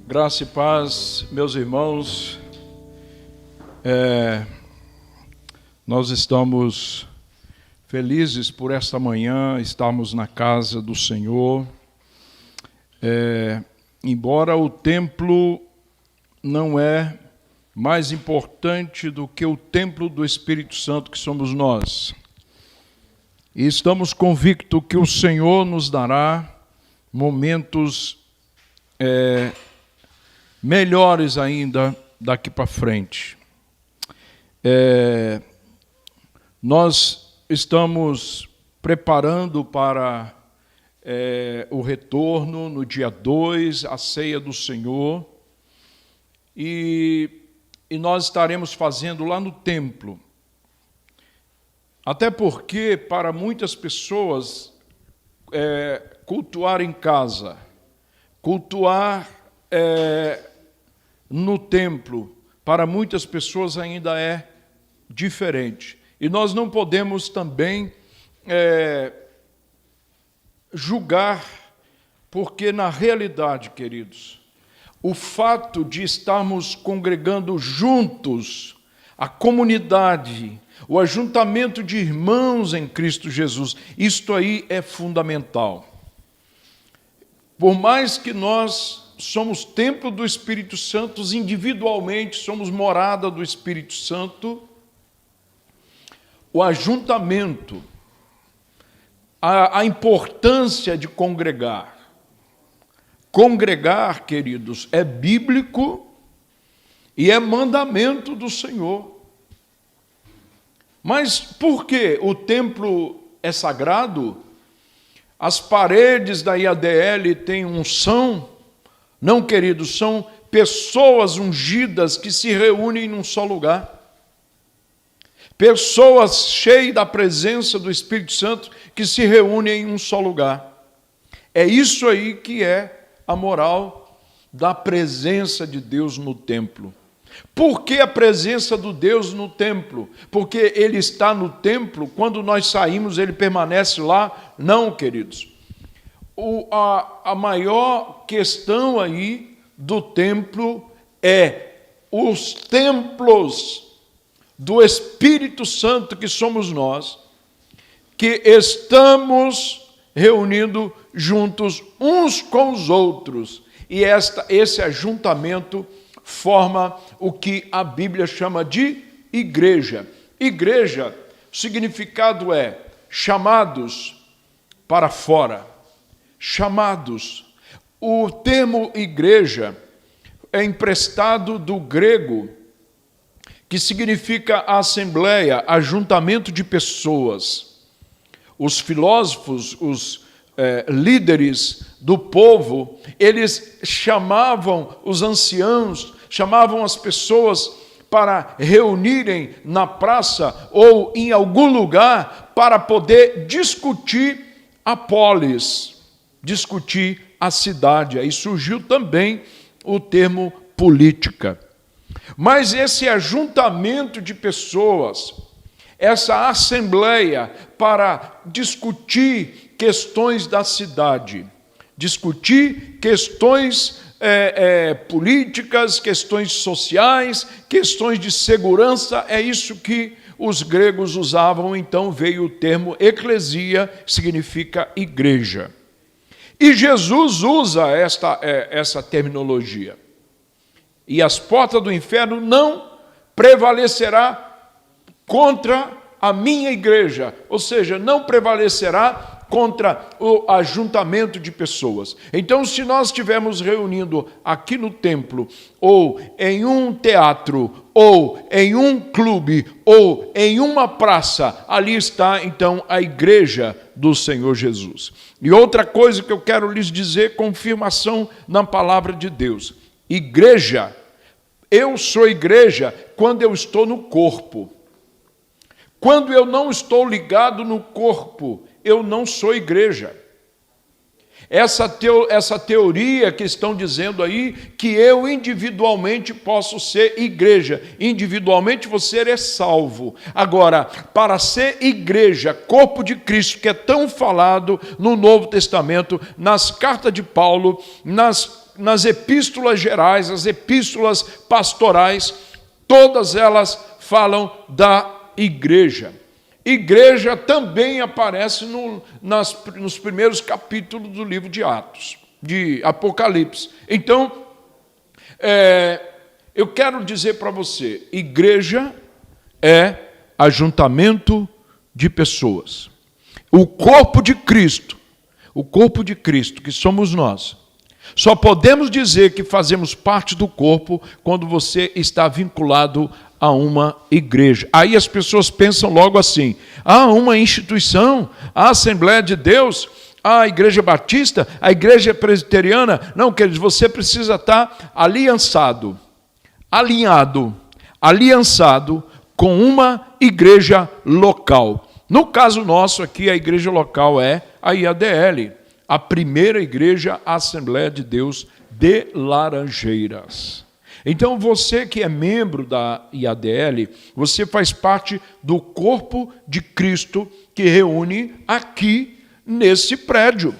Graça e paz, meus irmãos. Nós estamos felizes por esta manhã, estarmos na casa do Senhor. Embora o templo não é mais importante do que o templo do Espírito Santo que somos nós. E estamos convictos que o Senhor nos dará momentos melhores ainda daqui para frente. Nós estamos preparando para o retorno no dia 2, a ceia do Senhor, e nós estaremos fazendo lá no templo. Até porque, para muitas pessoas, cultuar em casa, cultuar no templo, para muitas pessoas ainda é diferente. E nós não podemos também julgar, porque na realidade, queridos, o fato de estarmos congregando juntos, a comunidade, o ajuntamento de irmãos em Cristo Jesus, isto aí é fundamental. Por mais que nós somos templo do Espírito Santo, individualmente somos morada do Espírito Santo, o ajuntamento, a importância de congregar. Congregar, queridos, é bíblico e é mandamento do Senhor. Mas por que o templo é sagrado? As paredes da IADL têm unção? Não, queridos, são pessoas ungidas que se reúnem num só lugar. Pessoas cheias da presença do Espírito Santo que se reúnem em um só lugar. É isso aí que é a moral da presença de Deus no templo. Por que a presença do Deus no templo? Porque Ele está no templo, quando nós saímos, Ele permanece lá? Não, queridos. A maior questão aí do templo é os templos do Espírito Santo que somos nós, que estamos reunindo juntos uns com os outros. E esse ajuntamento forma o que a Bíblia chama de igreja. Igreja, o significado é chamados para fora. Chamados. O termo igreja é emprestado do grego, que significa assembleia, ajuntamento de pessoas. Os filósofos, os líderes do povo, eles chamavam os anciãos, chamavam as pessoas para reunirem na praça ou em algum lugar para poder discutir a polis, discutir a cidade. Aí surgiu também o termo política. Mas esse ajuntamento de pessoas, essa assembleia para discutir questões da cidade, discutir questões políticas, questões sociais, questões de segurança, é isso que os gregos usavam, então veio o termo eclesia, que significa igreja. E Jesus usa essa terminologia. E as portas do inferno não prevalecerá contra a minha igreja, ou seja, não prevalecerá contra o ajuntamento de pessoas. Então, se nós estivermos reunindo aqui no templo, ou em um teatro, ou em um clube, ou em uma praça, ali está, então, a igreja do Senhor Jesus. E outra coisa que eu quero lhes dizer, confirmação na palavra de Deus. Igreja, eu sou igreja quando eu estou no corpo. Quando eu não estou ligado no corpo, eu não sou igreja. Essa teoria que estão dizendo aí, que eu individualmente posso ser igreja. Individualmente você é salvo. Agora, para ser igreja, corpo de Cristo, que é tão falado no Novo Testamento, nas cartas de Paulo, nas epístolas gerais, as epístolas pastorais, todas elas falam da igreja. Igreja também aparece nos primeiros capítulos do livro de Atos, de Apocalipse. Então, eu quero dizer para você, igreja é ajuntamento de pessoas. O corpo de Cristo, que somos nós, só podemos dizer que fazemos parte do corpo quando você está vinculado a uma igreja. Aí as pessoas pensam logo assim: uma instituição, a Assembleia de Deus, a Igreja Batista, a Igreja Presbiteriana. Não, queridos, você precisa estar aliançado com uma igreja local. No caso nosso aqui, a igreja local é a IADL, a primeira igreja Assembleia de Deus de Laranjeiras. Então, você que é membro da IADL, você faz parte do corpo de Cristo que reúne aqui nesse prédio.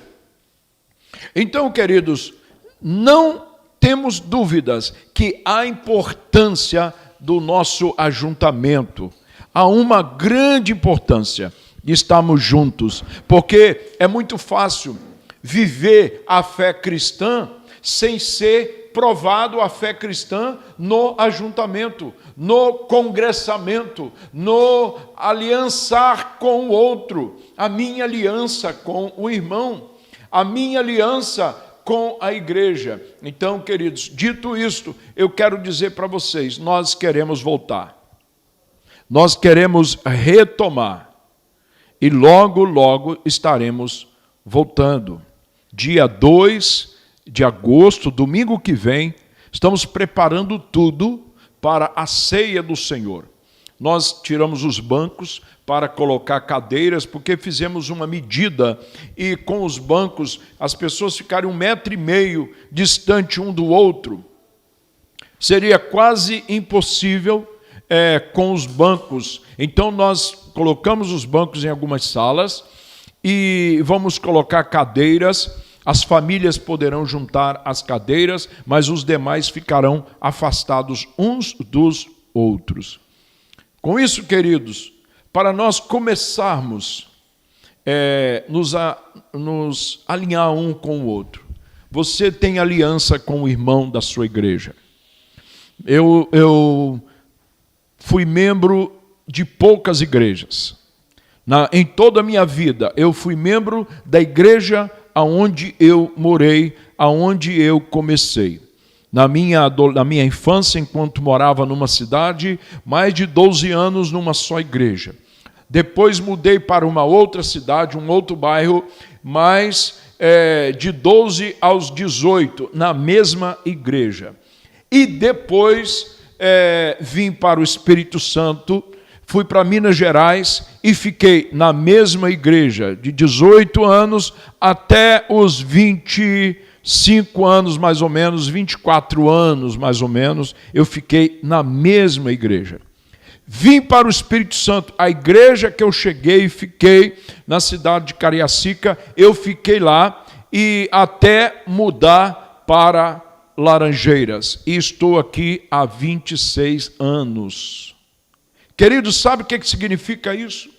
Então, queridos, não temos dúvidas que há importância do nosso ajuntamento. Há uma grande importância de estarmos juntos, porque é muito fácil viver a fé cristã sem ser provado a fé cristã no ajuntamento, no congressamento, no aliançar com o outro, a minha aliança com o irmão, a minha aliança com a igreja. Então, queridos, dito isto, eu quero dizer para vocês, nós queremos voltar, nós queremos retomar, e logo, logo estaremos voltando. Dia 2 de agosto, domingo que vem, estamos preparando tudo para a ceia do Senhor. Nós tiramos os bancos para colocar cadeiras, porque fizemos uma medida e com os bancos as pessoas ficarem 1,5 metro distante um do outro. Seria quase impossível com os bancos. Então nós colocamos os bancos em algumas salas e vamos colocar cadeiras. As famílias poderão juntar as cadeiras, mas os demais ficarão afastados uns dos outros. Com isso, queridos, para nós começarmos nos alinhar um com o outro, você tem aliança com o irmão da sua igreja. Eu fui membro de poucas igrejas. Em toda a minha vida, eu fui membro da igreja aonde eu morei, aonde eu comecei. Na minha infância, enquanto morava numa cidade, mais de 12 anos numa só igreja. Depois mudei para uma outra cidade, um outro bairro, mais de 12 aos 18, na mesma igreja. E depois vim para o Espírito Santo, fui para Minas Gerais e fiquei na mesma igreja de 18 anos até os 25 anos, mais ou menos, 24 anos, mais ou menos, eu fiquei na mesma igreja. Vim para o Espírito Santo, a igreja que eu cheguei e fiquei na cidade de Cariacica, eu fiquei lá e até mudar para Laranjeiras. E estou aqui há 26 anos. Queridos, sabe o que significa isso?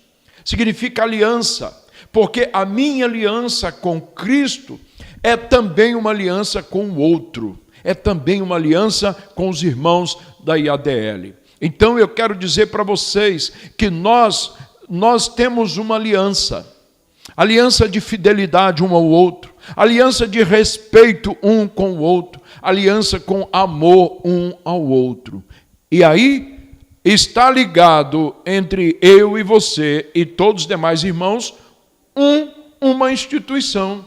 Significa aliança, porque a minha aliança com Cristo é também uma aliança com o outro, é também uma aliança com os irmãos da IADL. Então eu quero dizer para vocês que nós temos uma aliança de fidelidade um ao outro, aliança de respeito um com o outro, aliança com amor um ao outro. E aí está ligado entre eu e você e todos os demais irmãos uma instituição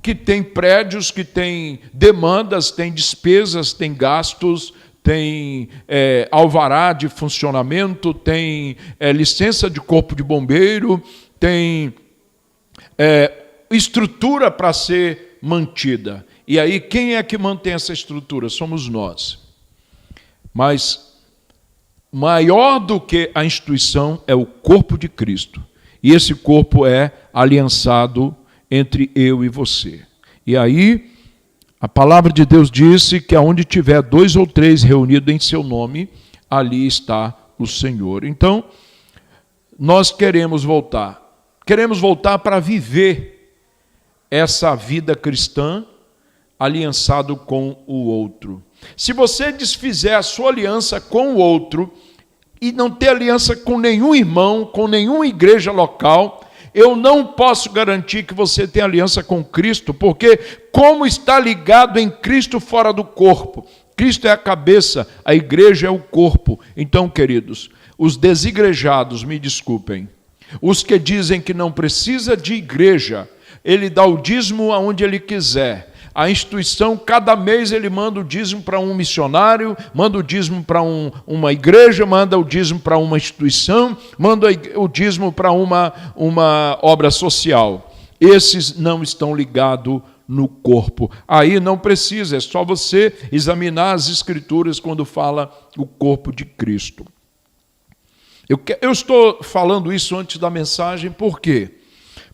que tem prédios, que tem demandas, tem despesas, tem gastos, tem alvará de funcionamento, tem licença de corpo de bombeiro, tem estrutura para ser mantida. E aí, quem é que mantém essa estrutura? Somos nós. Mas maior do que a instituição é o corpo de Cristo. E esse corpo é aliançado entre eu e você. E aí, a palavra de Deus disse que aonde tiver 2 ou 3 reunidos em seu nome, ali está o Senhor. Então, nós queremos voltar. Queremos voltar para viver essa vida cristã aliançado com o outro. Se você desfizer a sua aliança com o outro e não ter aliança com nenhum irmão, com nenhuma igreja local, eu não posso garantir que você tenha aliança com Cristo, porque como está ligado em Cristo fora do corpo? Cristo é a cabeça, a igreja é o corpo. Então, queridos, os desigrejados, me desculpem, os que dizem que não precisa de igreja, ele dá o dízimo aonde ele quiser. A instituição, cada mês ele manda o dízimo para um missionário, manda o dízimo para uma igreja, manda o dízimo para uma instituição, manda o dízimo para uma obra social. Esses não estão ligados no corpo. Aí não precisa, é só você examinar as Escrituras quando fala o corpo de Cristo. Eu estou falando isso antes da mensagem, por quê?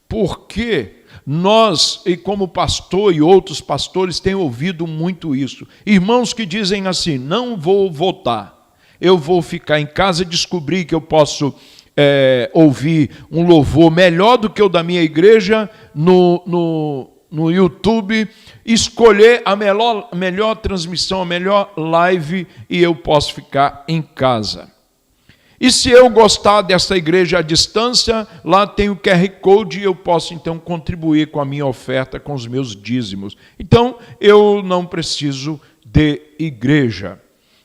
Porque nós, e como pastor e outros pastores, têm ouvido muito isso. Irmãos que dizem assim, não vou votar, eu vou ficar em casa e descobrir que eu posso ouvir um louvor melhor do que o da minha igreja no YouTube, escolher a melhor transmissão, a melhor live e eu posso ficar em casa. E se eu gostar dessa igreja à distância, lá tem o QR Code e eu posso então contribuir com a minha oferta, com os meus dízimos. Então, eu não preciso de igreja.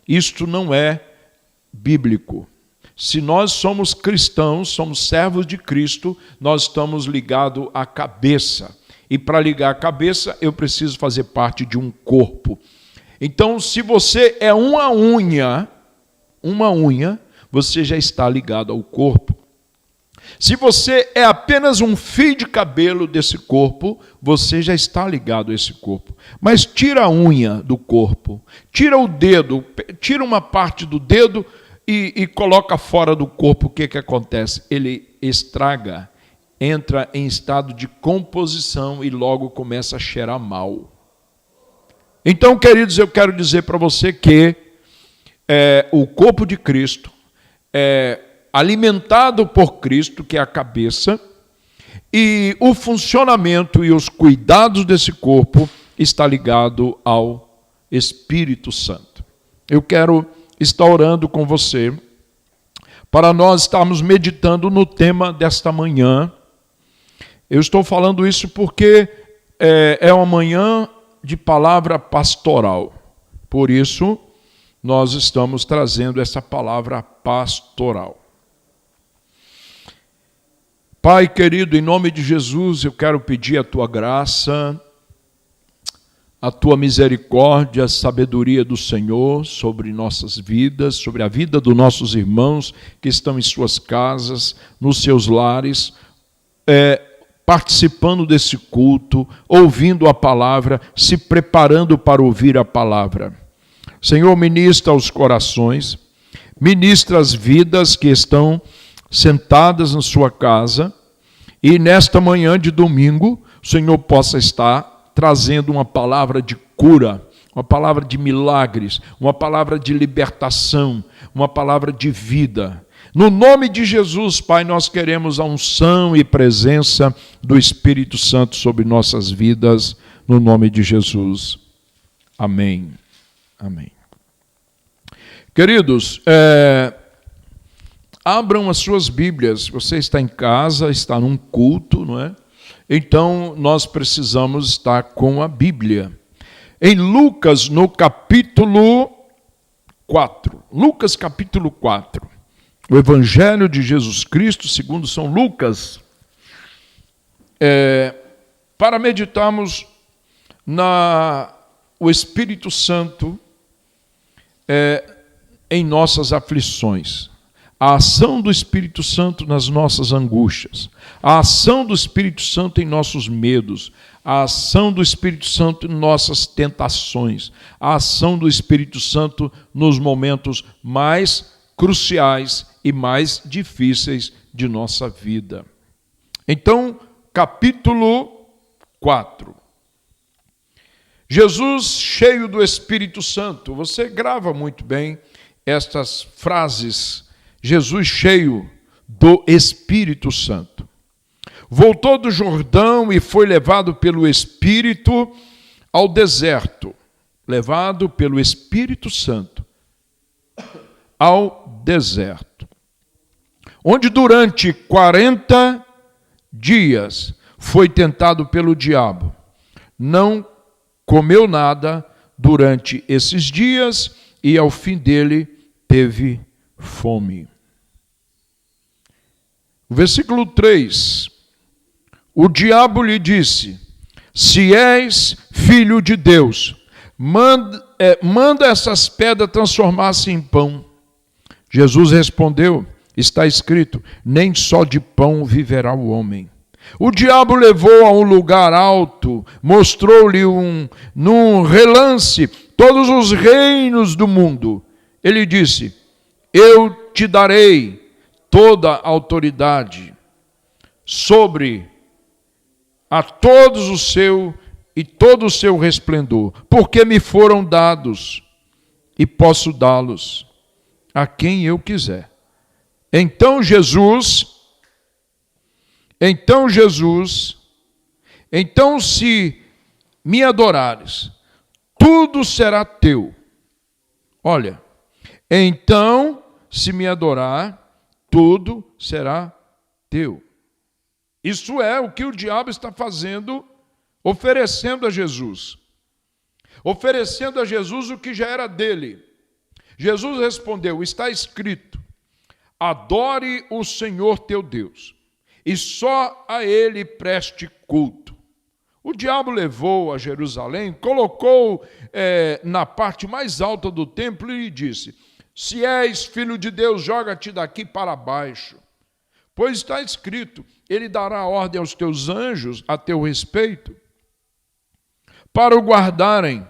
Isto não é bíblico. Se nós somos cristãos, somos servos de Cristo, nós estamos ligados à cabeça. E para ligar a cabeça, eu preciso fazer parte de um corpo. Então, se você é uma unha, você já está ligado ao corpo. Se você é apenas um fio de cabelo desse corpo, você já está ligado a esse corpo. Mas tira a unha do corpo, tira o dedo, tira uma parte do dedo e coloca fora do corpo, o que acontece? Ele estraga, entra em estado de composição e logo começa a cheirar mal. Então, queridos, eu quero dizer para você que o corpo de Cristo é alimentado por Cristo, que é a cabeça, e o funcionamento e os cuidados desse corpo está ligado ao Espírito Santo. Eu quero estar orando com você para nós estarmos meditando no tema desta manhã. Eu estou falando isso porque é uma manhã de palavra pastoral. Por isso, nós estamos trazendo essa palavra pastoral. Pai querido, em nome de Jesus, eu quero pedir a tua graça, a tua misericórdia, a sabedoria do Senhor sobre nossas vidas, sobre a vida dos nossos irmãos que estão em suas casas, nos seus lares, participando desse culto, ouvindo a palavra, se preparando para ouvir a palavra. Senhor, ministra os corações, ministra as vidas que estão sentadas na sua casa e nesta manhã de domingo, o Senhor possa estar trazendo uma palavra de cura, uma palavra de milagres, uma palavra de libertação, uma palavra de vida. No nome de Jesus, Pai, nós queremos a unção e presença do Espírito Santo sobre nossas vidas, no nome de Jesus. Amém. Amém. Queridos, abram as suas Bíblias. Você está em casa, está num culto, não é? Então, nós precisamos estar com a Bíblia. Em Lucas, no capítulo 4. Lucas, capítulo 4. O Evangelho de Jesus Cristo, segundo São Lucas. Para meditarmos o Espírito Santo em nossas aflições. a ação do Espírito Santo nas nossas angústias, a ação do Espírito Santo em nossos medos, a ação do Espírito Santo em nossas tentações, a ação do Espírito Santo nos momentos mais cruciais e mais difíceis de nossa vida. Então, capítulo 4. Jesus cheio do Espírito Santo. Você grava muito bem estas frases. Jesus cheio do Espírito Santo. Voltou do Jordão e foi levado pelo Espírito ao deserto. Levado pelo Espírito Santo ao deserto. Onde durante 40 dias foi tentado pelo diabo. Não comeu nada durante esses dias e ao fim dele teve fome. Versículo 3. O diabo lhe disse: se és filho de Deus, manda essas pedras transformar-se em pão. Jesus respondeu: está escrito, nem só de pão viverá o homem. O diabo levou a um lugar alto, mostrou-lhe num relance todos os reinos do mundo. Ele disse: eu te darei toda a autoridade sobre a todos todo o seu resplendor, porque me foram dados e posso dá-los a quem eu quiser. Então se me adorares, tudo será teu. Olha, então se me adorar, tudo será teu. Isso é o que o diabo está fazendo, oferecendo a Jesus. Oferecendo a Jesus o que já era dele. Jesus respondeu: está escrito, adore o Senhor teu Deus, e só a ele preste culto. O diabo levou a Jerusalém, colocou na parte mais alta do templo e lhe disse: se és filho de Deus, joga-te daqui para baixo. Pois está escrito, ele dará ordem aos teus anjos a teu respeito, para o guardarem.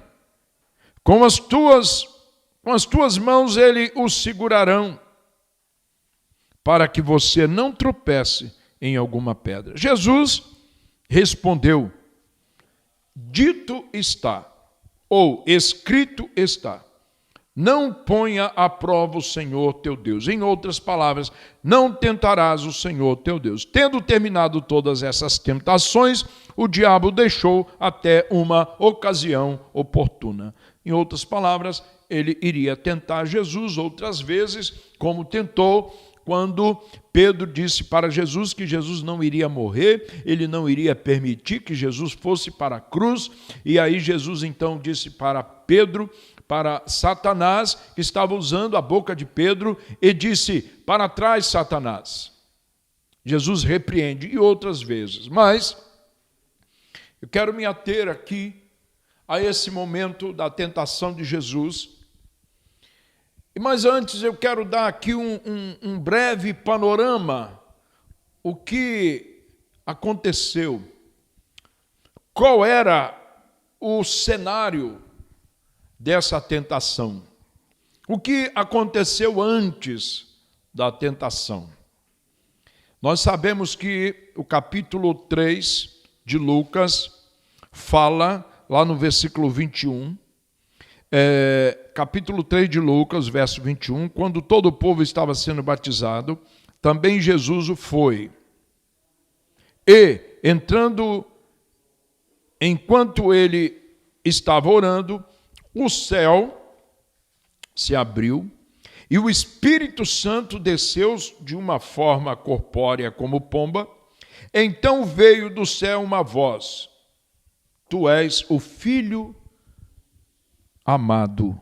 Com as tuas mãos ele o segurarão, para que você não tropece em alguma pedra. Jesus respondeu: dito está, ou escrito está, não ponha à prova o Senhor teu Deus. Em outras palavras, não tentarás o Senhor teu Deus. Tendo terminado todas essas tentações, o diabo deixou até uma ocasião oportuna. Em outras palavras, ele iria tentar Jesus outras vezes, como tentou quando Pedro disse para Jesus que Jesus não iria morrer, ele não iria permitir que Jesus fosse para a cruz, e aí Jesus então disse para Pedro, para Satanás, que estava usando a boca de Pedro, e disse: para trás, Satanás. Jesus repreende, e outras vezes. Mas eu quero me ater aqui a esse momento da tentação de Jesus. Mas antes eu quero dar aqui um breve panorama, o que aconteceu, qual era o cenário dessa tentação, o que aconteceu antes da tentação. Nós sabemos que o capítulo 3 de Lucas fala, lá no versículo 21, capítulo 3 de Lucas, verso 21, quando todo o povo estava sendo batizado, também Jesus o foi. E, enquanto ele estava orando, o céu se abriu e o Espírito Santo desceu de uma forma corpórea como pomba. Então veio do céu uma voz: tu és o Filho amado,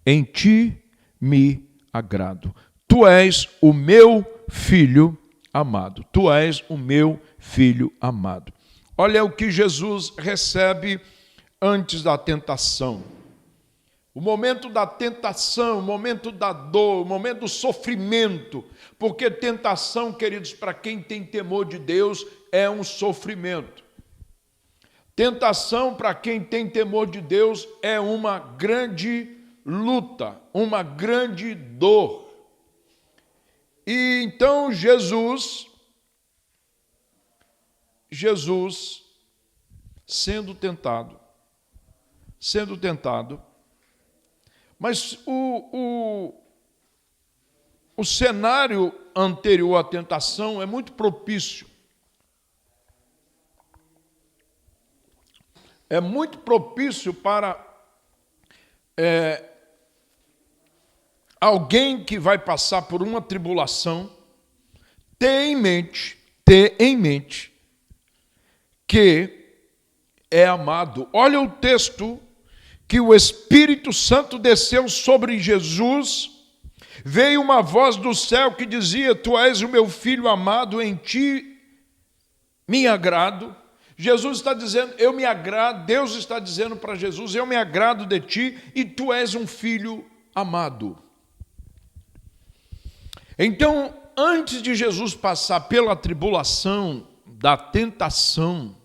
em ti me agrado. Tu és o meu Filho amado. Tu és o meu Filho amado. Olha o que Jesus recebe antes da tentação. o momento da tentação, o momento da dor, o momento do sofrimento, porque tentação, queridos, para quem tem temor de Deus, é um sofrimento. Tentação, para quem tem temor de Deus, é uma grande luta, uma grande dor. E então Jesus, sendo tentado, mas o cenário anterior à tentação é muito propício. É muito propício para alguém que vai passar por uma tribulação ter em mente que é amado. Olha o texto que o Espírito Santo desceu sobre Jesus, veio uma voz do céu que dizia: Tu és o meu filho amado, em ti me agrado. Jesus está dizendo, eu me agrado, Deus está dizendo para Jesus, eu me agrado de ti e tu és um filho amado. Então, antes de Jesus passar pela tribulação da tentação,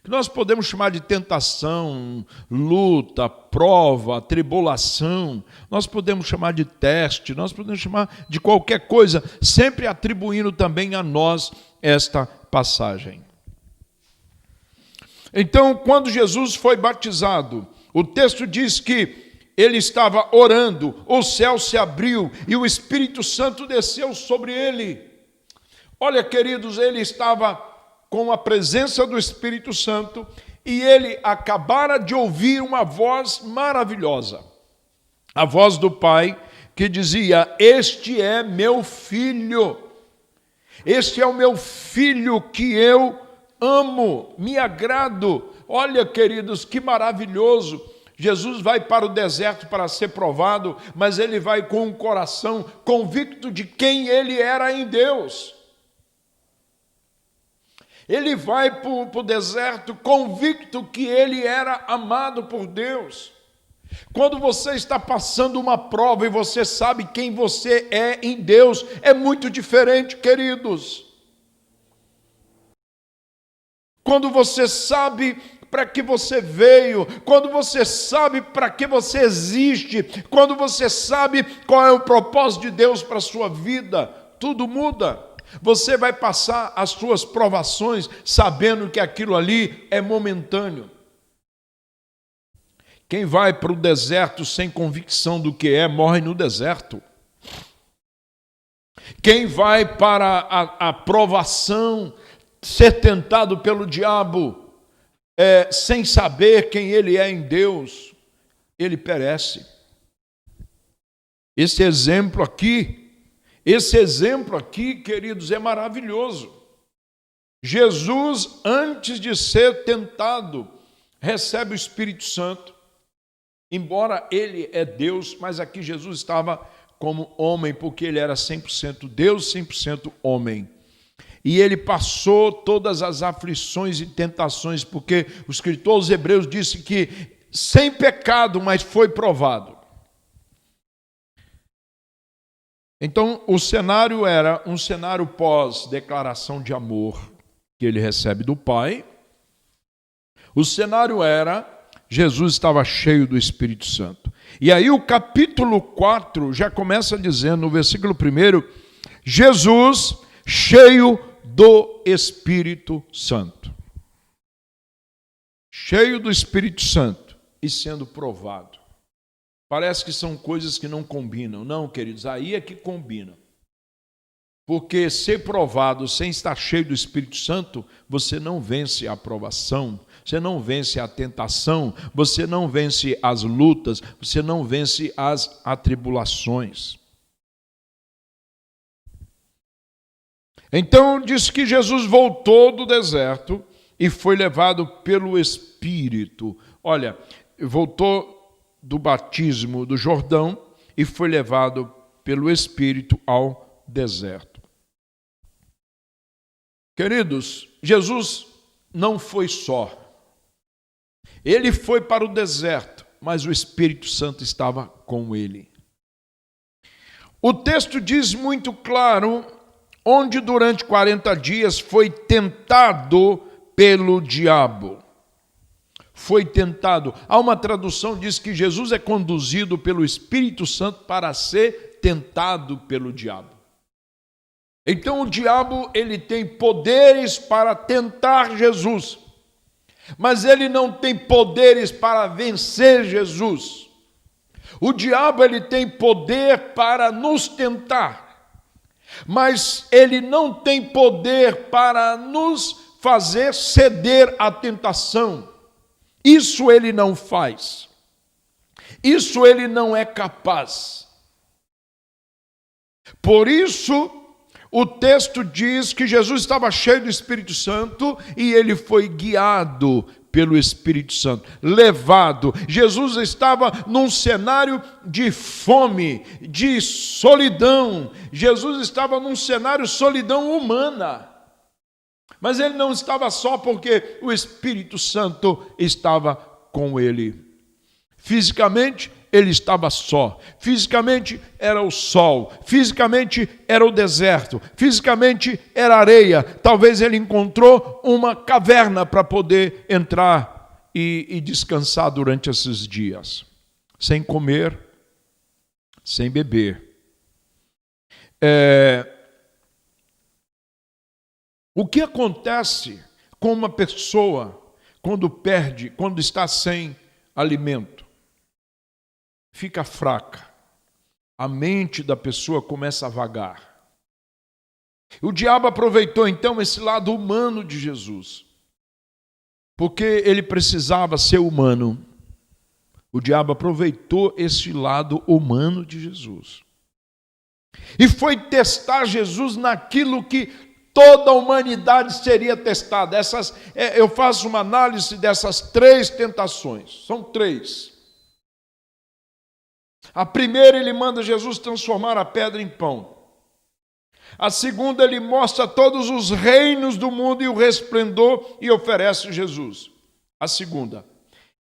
que nós podemos chamar de tentação, luta, prova, tribulação, nós podemos chamar de teste, nós podemos chamar de qualquer coisa, sempre atribuindo também a nós esta passagem. Então, quando Jesus foi batizado, o texto diz que ele estava orando, o céu se abriu e o Espírito Santo desceu sobre ele. Olha, queridos, ele estava com a presença do Espírito Santo e ele acabara de ouvir uma voz maravilhosa. A voz do Pai que dizia: Este é meu filho, este é o meu filho que eu amo, me agrado. Olha, queridos, que maravilhoso. Jesus vai para o deserto para ser provado, mas ele vai com o coração convicto de quem ele era em Deus. Ele vai para o deserto convicto que ele era amado por Deus. Quando você está passando uma prova e você sabe quem você é em Deus, é muito diferente, queridos. Quando você sabe para que você veio, quando você sabe para que você existe, quando você sabe qual é o propósito de Deus para a sua vida, tudo muda. Você vai passar as suas provações sabendo que aquilo ali é momentâneo. Quem vai para o deserto sem convicção do que é, morre no deserto. Quem vai para a provação, ser tentado pelo diabo, sem saber quem ele é em Deus, ele perece. Esse exemplo aqui, queridos, é maravilhoso. Jesus, antes de ser tentado, recebe o Espírito Santo. Embora ele é Deus, mas aqui Jesus estava como homem, porque ele era 100% Deus, 100% homem. E ele passou todas as aflições e tentações, porque o escritor aos Hebreus disse que sem pecado, mas foi provado. Então, o cenário era um cenário pós-declaração de amor que ele recebe do Pai. O cenário era, Jesus estava cheio do Espírito Santo. E aí o capítulo 4 já começa dizendo, no versículo 1, Jesus cheio do Espírito Santo. Cheio do Espírito Santo e sendo provado. Parece que são coisas que não combinam. Não, queridos, aí é que combina. Porque ser provado sem estar cheio do Espírito Santo, você não vence a provação, você não vence a tentação, você não vence as lutas, você não vence as atribulações. Então diz que Jesus voltou do deserto e foi levado pelo Espírito. Olha, voltou do batismo do Jordão e foi levado pelo Espírito ao deserto. Queridos, Jesus não foi só. Ele foi para o deserto mas o Espírito Santo estava com ele. O texto diz muito claro onde durante 40 dias foi tentado pelo diabo. Foi tentado. Há uma tradução que diz que Jesus é conduzido pelo Espírito Santo para ser tentado pelo diabo. Então o diabo, ele tem poderes para tentar Jesus, mas ele não tem poderes para vencer Jesus. O diabo, ele tem poder para nos tentar, mas ele não tem poder para nos fazer ceder à tentação. Isso ele não faz. Isso ele não é capaz. Por isso, o texto diz que Jesus estava cheio do Espírito Santo e ele foi guiado pelo Espírito Santo, levado. Jesus estava num cenário de fome, de solidão. Jesus estava num cenário de solidão humana. Mas ele não estava só porque o Espírito Santo estava com ele. Fisicamente, ele estava só. Fisicamente era o sol. Fisicamente era o deserto. Fisicamente era areia. Talvez ele encontrou uma caverna para poder entrar e descansar durante esses dias. Sem comer, sem beber. O que acontece com uma pessoa quando está sem alimento? Fica fraca. A mente da pessoa começa a vagar. O diabo aproveitou então esse lado humano de Jesus, porque ele precisava ser humano. O diabo aproveitou esse lado humano de Jesus e foi testar Jesus naquilo que toda a humanidade seria testada. Eu faço uma análise dessas 3 tentações. São 3. A primeira, ele manda Jesus transformar a pedra em pão. A segunda, ele mostra todos os reinos do mundo e o resplendor e oferece Jesus. A segunda.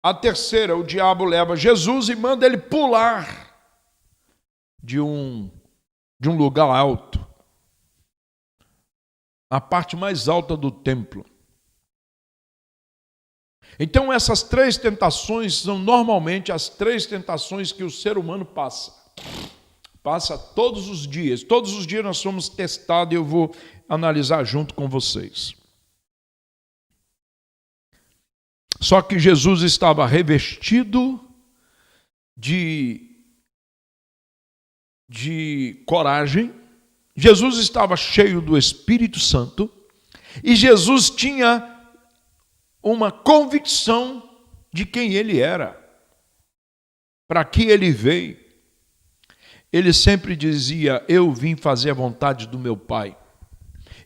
A terceira, o diabo leva Jesus e manda ele pular de um lugar alto, a parte mais alta do templo. Então essas 3 tentações são normalmente as 3 tentações que o ser humano passa. Passa todos os dias. Todos os dias nós somos testados e eu vou analisar junto com vocês. Só que Jesus estava revestido de coragem. Jesus estava cheio do Espírito Santo e Jesus tinha uma convicção de quem ele era, para que ele veio. Ele sempre dizia: eu vim fazer a vontade do meu Pai.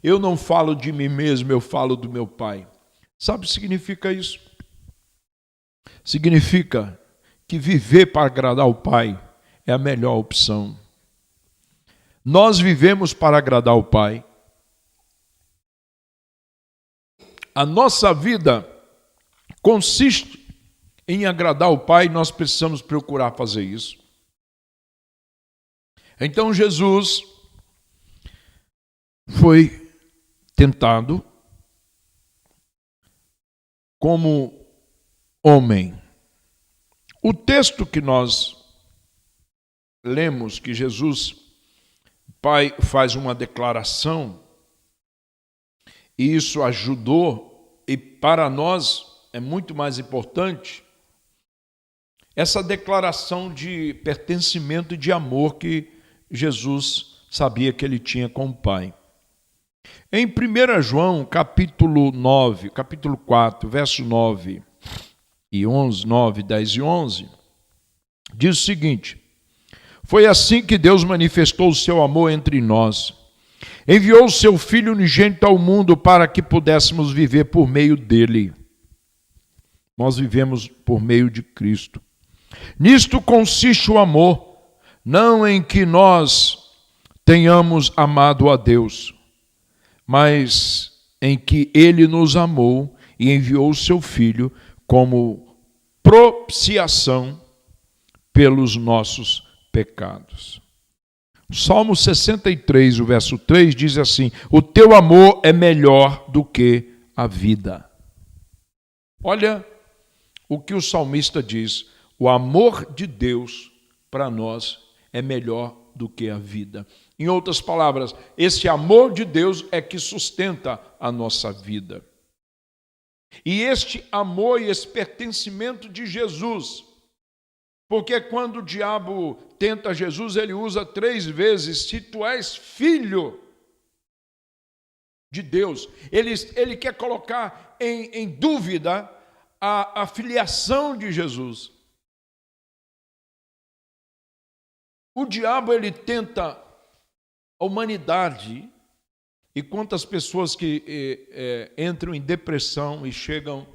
Eu não falo de mim mesmo, eu falo do meu Pai. Sabe o que significa isso? Significa que viver para agradar o Pai é a melhor opção. Nós vivemos para agradar o Pai. A nossa vida consiste em agradar o Pai e nós precisamos procurar fazer isso. Então Jesus foi tentado como homem. O texto que nós lemos, que Jesus, o Pai, faz uma declaração, e isso ajudou, e para nós é muito mais importante, essa declaração de pertencimento e de amor que Jesus sabia que ele tinha com o Pai. Em 1 João, capítulo 4, verso 9 e 11, 9, 10 e 11, diz o seguinte: foi assim que Deus manifestou o seu amor entre nós. Enviou o seu Filho unigênito ao mundo para que pudéssemos viver por meio dele. Nós vivemos por meio de Cristo. Nisto consiste o amor, não em que nós tenhamos amado a Deus, mas em que ele nos amou e enviou o seu Filho como propiciação pelos nossos pecados. O Salmo 63, o verso 3, diz assim: o teu amor é melhor do que a vida. Olha o que o salmista diz: o amor de Deus para nós é melhor do que a vida. Em outras palavras, esse amor de Deus é que sustenta a nossa vida. E este amor e esse pertencimento de Jesus, porque quando o diabo tenta Jesus, ele usa 3 vezes: se tu és filho de Deus. Ele quer colocar em dúvida a filiação de Jesus. O diabo, ele tenta a humanidade, e quantas pessoas que entram em depressão e chegam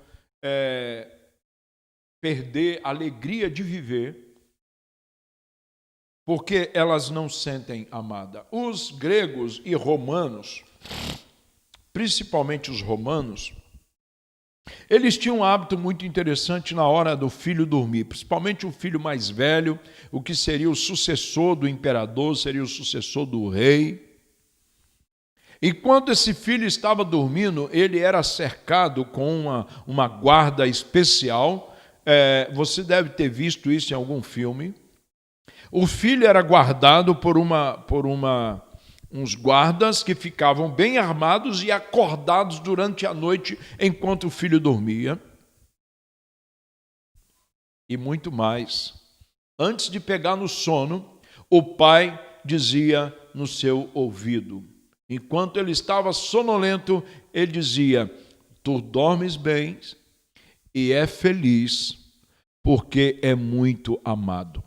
a perder a alegria de viver, porque elas não sentem amada. Os gregos e romanos, principalmente os romanos, eles tinham um hábito muito interessante na hora do filho dormir, principalmente o filho mais velho, o que seria o sucessor do imperador, seria o sucessor do rei. E quando esse filho estava dormindo, ele era cercado com uma guarda especial. Você deve ter visto isso em algum filme. O filho era guardado por uns guardas que ficavam bem armados e acordados durante a noite enquanto o filho dormia. E muito mais. Antes de pegar no sono, o pai dizia no seu ouvido, enquanto ele estava sonolento, ele dizia: tu dormes bem e é feliz, porque é muito amado.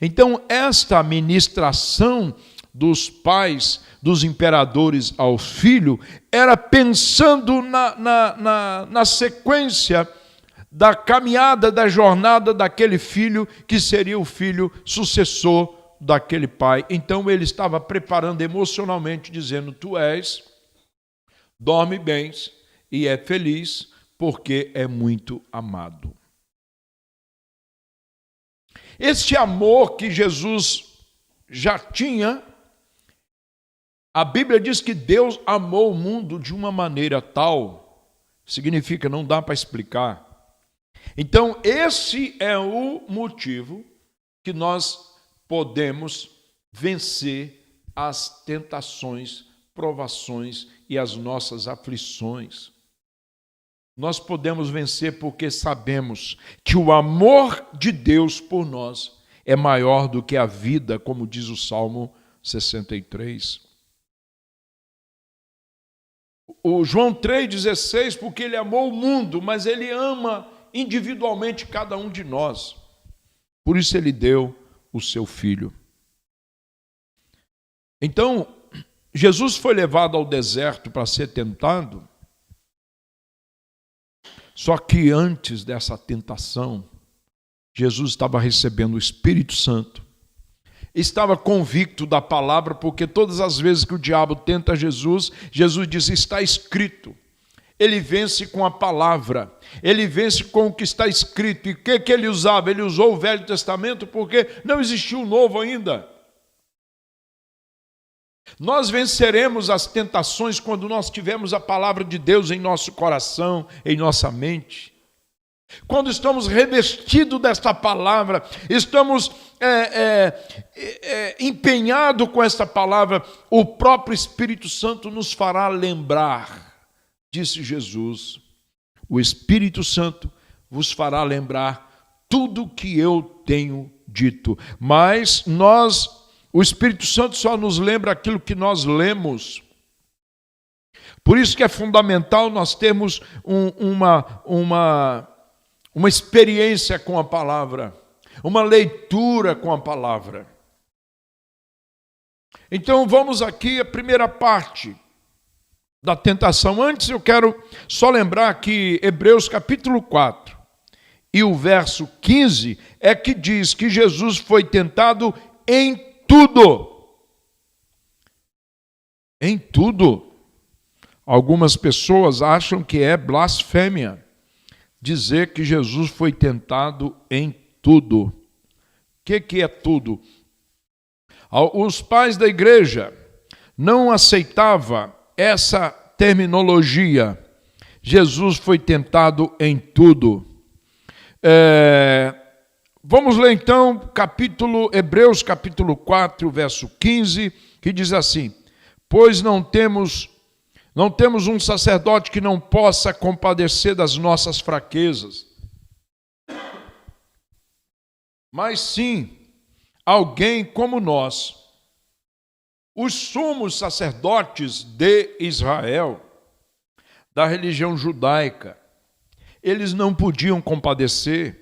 Então, esta ministração dos pais, dos imperadores ao filho, era pensando na sequência da caminhada, da jornada daquele filho, que seria o filho sucessor daquele pai. Então ele estava preparando emocionalmente, dizendo: tu dorme bem e é feliz, porque é muito amado. Este amor que Jesus já tinha, a Bíblia diz que Deus amou o mundo de uma maneira tal, significa não dá para explicar. Então esse é o motivo que nós podemos vencer as tentações, provações e as nossas aflições. Nós podemos vencer porque sabemos que o amor de Deus por nós é maior do que a vida, como diz o Salmo 63. O João 3,16, porque ele amou o mundo, mas ele ama individualmente cada um de nós. Por isso ele deu o seu filho. Então, Jesus foi levado ao deserto para ser tentado. Só que antes dessa tentação, Jesus estava recebendo o Espírito Santo. Estava convicto da palavra, porque todas as vezes que o diabo tenta Jesus, Jesus diz: está escrito. Ele vence com a palavra, ele vence com o que está escrito. E o que ele usava? Ele usou o Velho Testamento porque não existia o Novo ainda. Nós venceremos as tentações quando nós tivermos a palavra de Deus em nosso coração, em nossa mente. Quando estamos revestidos desta palavra, estamos empenhados com esta palavra, o próprio Espírito Santo nos fará lembrar, disse Jesus. O Espírito Santo vos fará lembrar tudo que eu tenho dito. Mas o Espírito Santo só nos lembra aquilo que nós lemos. Por isso que é fundamental nós termos uma experiência com a palavra, uma leitura com a palavra. Então vamos aqui a primeira parte da tentação. Antes eu quero só lembrar que Hebreus capítulo 4 e o verso 15 é que diz que Jesus foi tentado em tudo. Em tudo. Algumas pessoas acham que é blasfêmia dizer que Jesus foi tentado em tudo. O que é tudo? Os pais da igreja não aceitavam essa terminologia. Jesus foi tentado em tudo. Vamos ler então Hebreus capítulo 4, verso 15, que diz assim: pois não temos um sacerdote que não possa compadecer das nossas fraquezas, mas sim alguém como nós, os sumos sacerdotes de Israel, da religião judaica. Eles não podiam compadecer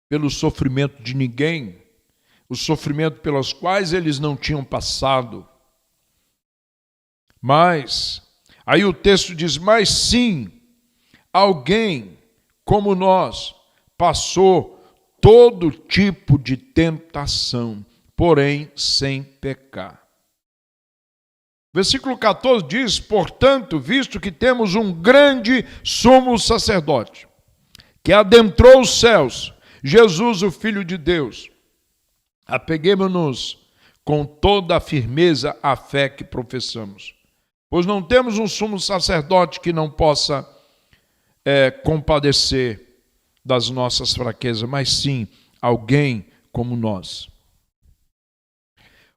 pelo sofrimento de ninguém, o sofrimento pelos quais eles não tinham passado. Mas, aí o texto diz, mas sim, alguém como nós passou todo tipo de tentação, porém sem pecar. Versículo 14 diz, portanto, visto que temos um grande sumo sacerdote, que adentrou os céus, Jesus, o Filho de Deus, apeguemo-nos com toda a firmeza à fé que professamos. Pois não temos um sumo sacerdote que não possa compadecer das nossas fraquezas, mas sim alguém como nós.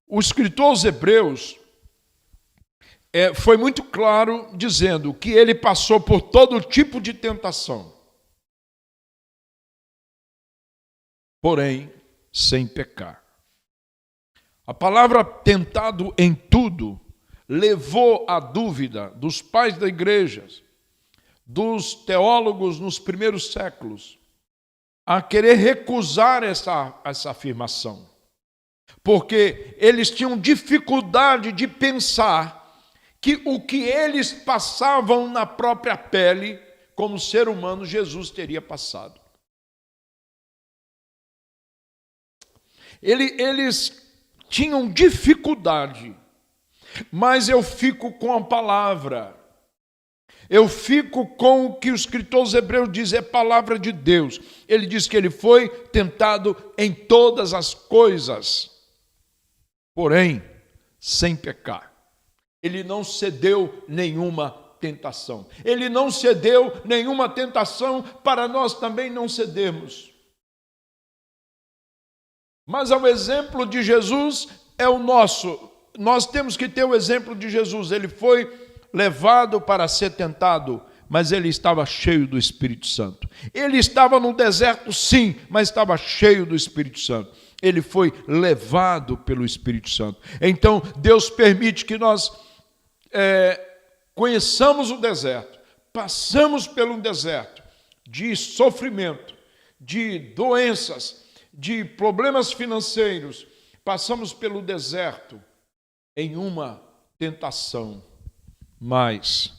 O escritor aos Hebreus foi muito claro dizendo que ele passou por todo tipo de tentação, porém sem pecar. A palavra tentado em tudo levou a dúvida dos pais da igreja, dos teólogos nos primeiros séculos, a querer recusar essa afirmação, porque eles tinham dificuldade de pensar que o que eles passavam na própria pele, como ser humano, Jesus teria passado. Eles tinham dificuldade, mas eu fico com a palavra. Eu fico com o que o escritor aos Hebreus diz, é palavra de Deus. Ele diz que ele foi tentado em todas as coisas, porém, sem pecar. Ele não cedeu nenhuma tentação. Ele não cedeu nenhuma tentação para nós também não cedermos. Mas o exemplo de Jesus é o nosso. Nós temos que ter o exemplo de Jesus. Ele foi levado para ser tentado, mas ele estava cheio do Espírito Santo. Ele estava no deserto, sim, mas estava cheio do Espírito Santo. Ele foi levado pelo Espírito Santo. Então, Deus permite que nós conheçamos o deserto, passamos pelo deserto de sofrimento, de doenças, de problemas financeiros, passamos pelo deserto em uma tentação, mas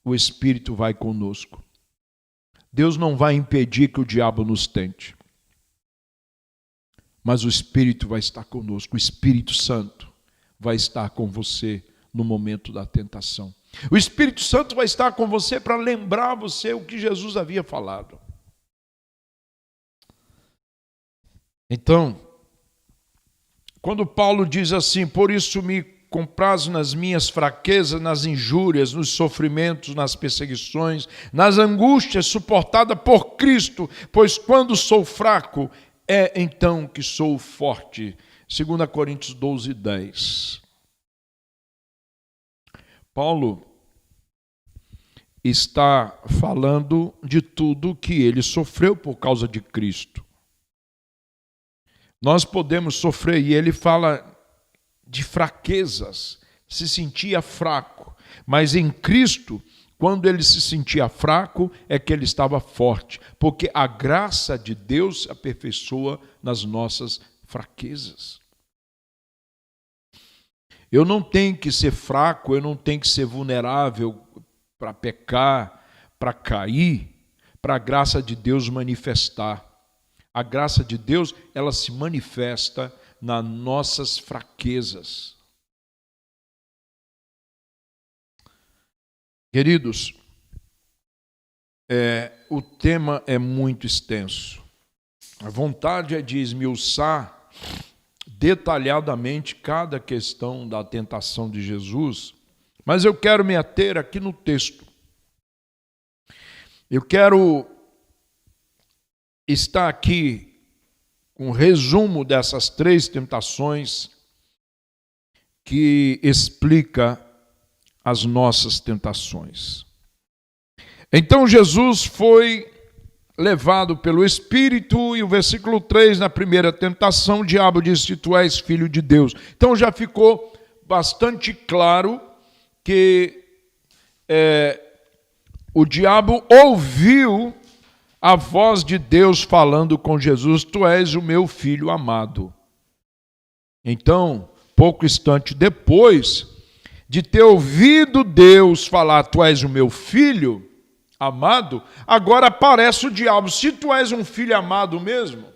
o Espírito vai conosco. Deus não vai impedir que o diabo nos tente, mas o Espírito vai estar conosco, o Espírito Santo vai estar com você no momento da tentação. O Espírito Santo vai estar com você para lembrar você o que Jesus havia falado. Então, quando Paulo diz assim, por isso me comprazo nas minhas fraquezas, nas injúrias, nos sofrimentos, nas perseguições, nas angústias suportadas por Cristo, pois quando sou fraco, é então que sou forte. 2 Coríntios 12, 10. Paulo está falando de tudo que ele sofreu por causa de Cristo. Nós podemos sofrer, e ele fala de fraquezas, se sentia fraco, mas em Cristo, quando ele se sentia fraco, é que ele estava forte, porque a graça de Deus se aperfeiçoa nas nossas fraquezas. Eu não tenho que ser fraco, eu não tenho que ser vulnerável para pecar, para cair, para a graça de Deus manifestar. A graça de Deus, ela se manifesta nas nossas fraquezas. Queridos, O tema é muito extenso. A vontade é de esmiuçar detalhadamente cada questão da tentação de Jesus, mas eu quero me ater aqui no texto. Eu quero estar aqui com um resumo dessas 3 tentações que explica as nossas tentações. Então Jesus foi levado pelo Espírito, e o versículo 3, na primeira tentação, o diabo disse: tu és filho de Deus. Então já ficou bastante claro que o diabo ouviu a voz de Deus falando com Jesus: tu és o meu filho amado. Então, pouco instante depois de ter ouvido Deus falar: tu és o meu filho amado, agora aparece o diabo: se tu és um filho amado mesmo,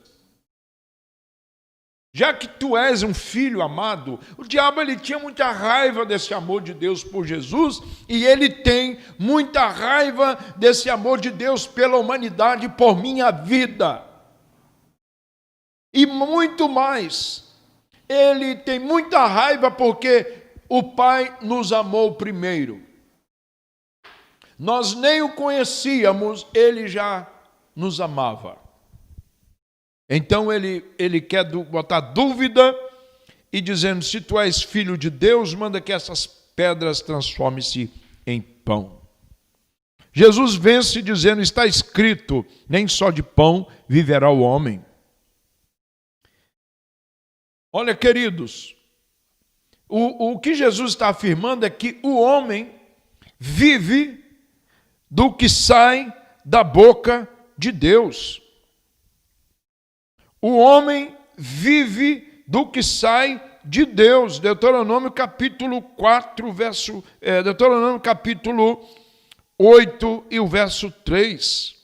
já que tu és um filho amado, o diabo ele tinha muita raiva desse amor de Deus por Jesus, e ele tem muita raiva desse amor de Deus pela humanidade, por minha vida. E muito mais, ele tem muita raiva porque o Pai nos amou primeiro. Nós nem o conhecíamos, ele já nos amava. Então ele quer botar dúvida e dizendo: se tu és filho de Deus, manda que essas pedras transformem-se em pão. Jesus vence dizendo: está escrito, nem só de pão viverá o homem. Olha, queridos, o que Jesus está afirmando é que o homem vive do que sai da boca de Deus. O homem vive do que sai de Deus. Deuteronômio capítulo 8 e o verso 3.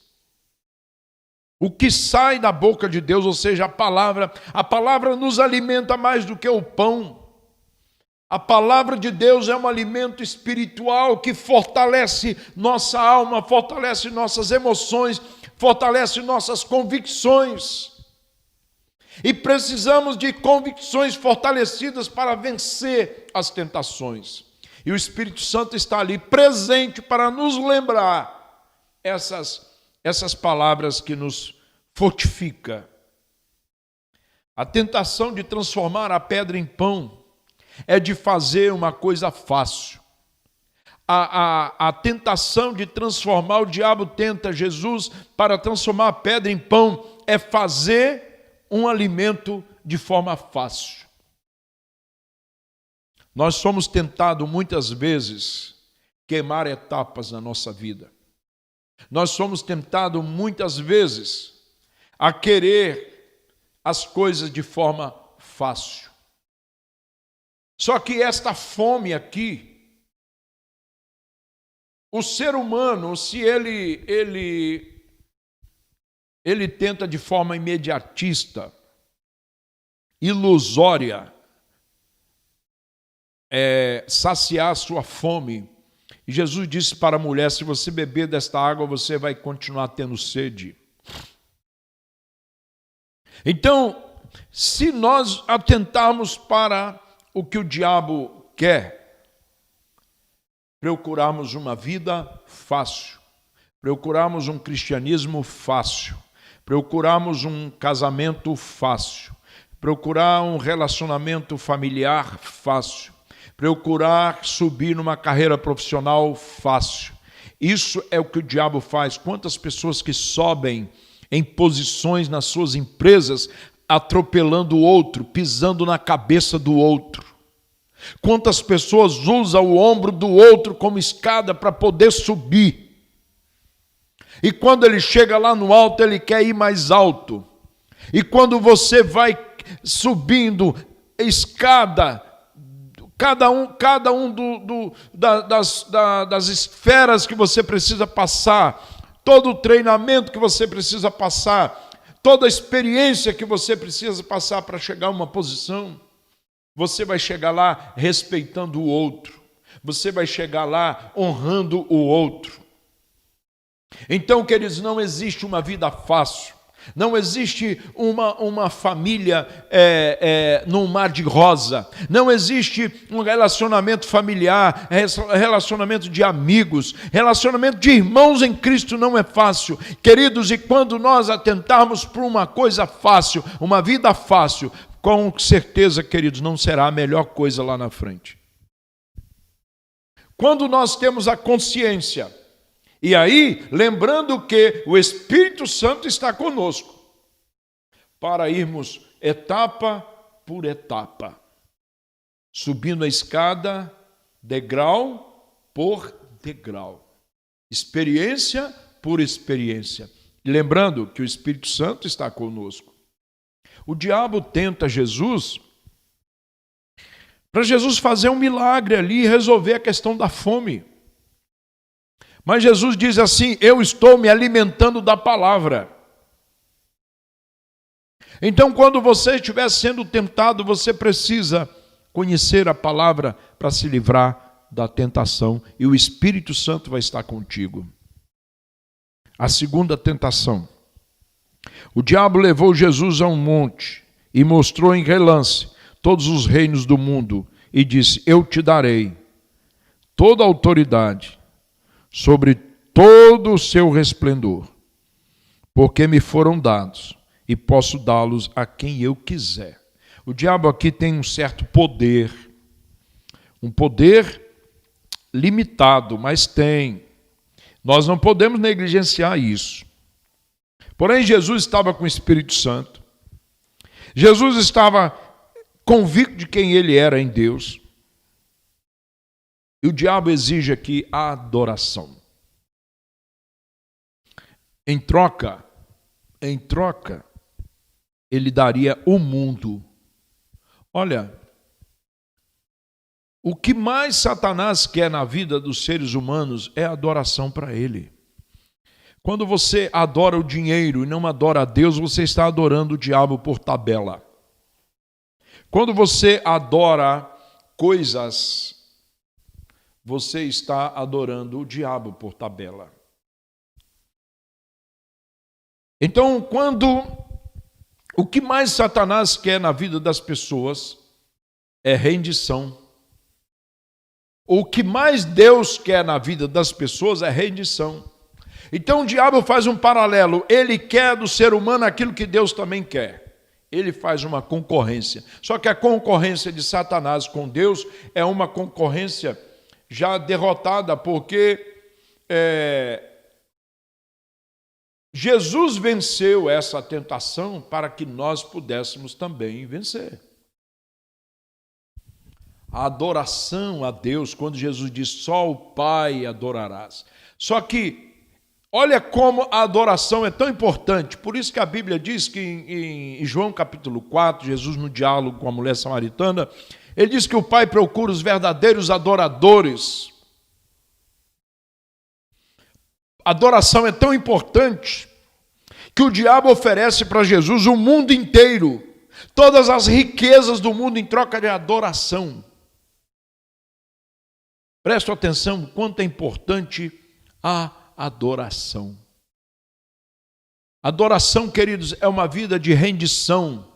O que sai da boca de Deus, ou seja, a palavra nos alimenta mais do que o pão. A palavra de Deus é um alimento espiritual que fortalece nossa alma, fortalece nossas emoções, fortalece nossas convicções. E precisamos de convicções fortalecidas para vencer as tentações. E o Espírito Santo está ali presente para nos lembrar essas palavras que nos fortificam. A tentação de transformar a pedra em pão é de fazer uma coisa fácil. A tentação de transformar, o diabo tenta Jesus para transformar a pedra em pão, é fazer um alimento de forma fácil. Nós somos tentados muitas vezes queimar etapas na nossa vida. Nós somos tentados muitas vezes a querer as coisas de forma fácil. Só que esta fome aqui, o ser humano, se ele tenta de forma imediatista, ilusória, saciar a sua fome. E Jesus disse para a mulher: se você beber desta água, você vai continuar tendo sede. Então, se nós atentarmos para o que o diabo quer, procurarmos uma vida fácil, procurarmos um cristianismo fácil, procurarmos um casamento fácil, procurar um relacionamento familiar fácil, procurar subir numa carreira profissional fácil. Isso é o que o diabo faz. Quantas pessoas que sobem em posições nas suas empresas, atropelando o outro, pisando na cabeça do outro. Quantas pessoas usam o ombro do outro como escada para poder subir. E quando ele chega lá no alto, ele quer ir mais alto. E quando você vai subindo escada, cada um das esferas que você precisa passar, todo o treinamento que você precisa passar, toda a experiência que você precisa passar para chegar a uma posição, você vai chegar lá respeitando o outro, você vai chegar lá honrando o outro. Então, queridos, não existe uma vida fácil, não existe uma família num mar de rosa, não existe um relacionamento familiar, relacionamento de amigos, relacionamento de irmãos em Cristo não é fácil, queridos, e quando nós atentarmos por uma coisa fácil, uma vida fácil, com certeza, queridos, não será a melhor coisa lá na frente. Quando nós temos a consciência, e aí, lembrando que o Espírito Santo está conosco, para irmos etapa por etapa, subindo a escada, degrau por degrau, experiência por experiência. E lembrando que o Espírito Santo está conosco. O diabo tenta Jesus para Jesus fazer um milagre ali e resolver a questão da fome. Mas Jesus diz assim: eu estou me alimentando da palavra. Então, quando você estiver sendo tentado, você precisa conhecer a palavra para se livrar da tentação. E o Espírito Santo vai estar contigo. A segunda tentação. O diabo levou Jesus a um monte e mostrou em relance todos os reinos do mundo e disse: eu te darei toda a autoridade sobre todo o seu resplendor, porque me foram dados e posso dá-los a quem eu quiser. O diabo aqui tem um certo poder, um poder limitado, mas tem. Nós não podemos negligenciar isso. Porém, Jesus estava com o Espírito Santo. Jesus estava convicto de quem ele era em Deus. E o diabo exige aqui a adoração. Em troca, ele daria o mundo. Olha, o que mais Satanás quer na vida dos seres humanos é adoração para ele. Quando você adora o dinheiro e não adora a Deus, você está adorando o diabo por tabela. Quando você adora coisas, você está adorando o diabo por tabela. Então, o que mais Satanás quer na vida das pessoas é rendição. O que mais Deus quer na vida das pessoas é rendição. Então o diabo faz um paralelo. Ele quer do ser humano aquilo que Deus também quer. Ele faz uma concorrência. Só que a concorrência de Satanás com Deus é uma concorrência já derrotada, porque Jesus venceu essa tentação para que nós pudéssemos também vencer. A adoração a Deus, quando Jesus diz, só o Pai adorarás. Só que, olha como a adoração é tão importante. Por isso que a Bíblia diz que em João capítulo 4, Jesus no diálogo com a mulher samaritana, ele diz que o Pai procura os verdadeiros adoradores. A adoração é tão importante que o diabo oferece para Jesus o mundo inteiro, todas as riquezas do mundo em troca de adoração. Presta atenção quanto é importante a adoração. Adoração, queridos, é uma vida de rendição,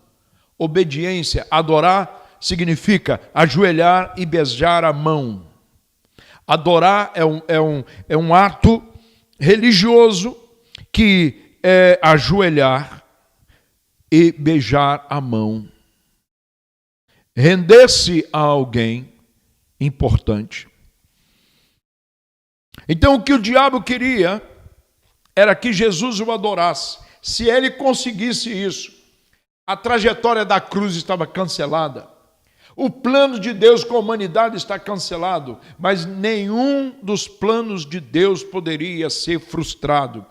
obediência. Adorar significa ajoelhar e beijar a mão. Adorar é um ato religioso que é ajoelhar e beijar a mão. Render-se a alguém importante. Então o que o diabo queria era que Jesus o adorasse. Se ele conseguisse isso, a trajetória da cruz estava cancelada. O plano de Deus com a humanidade está cancelado, mas nenhum dos planos de Deus poderia ser frustrado.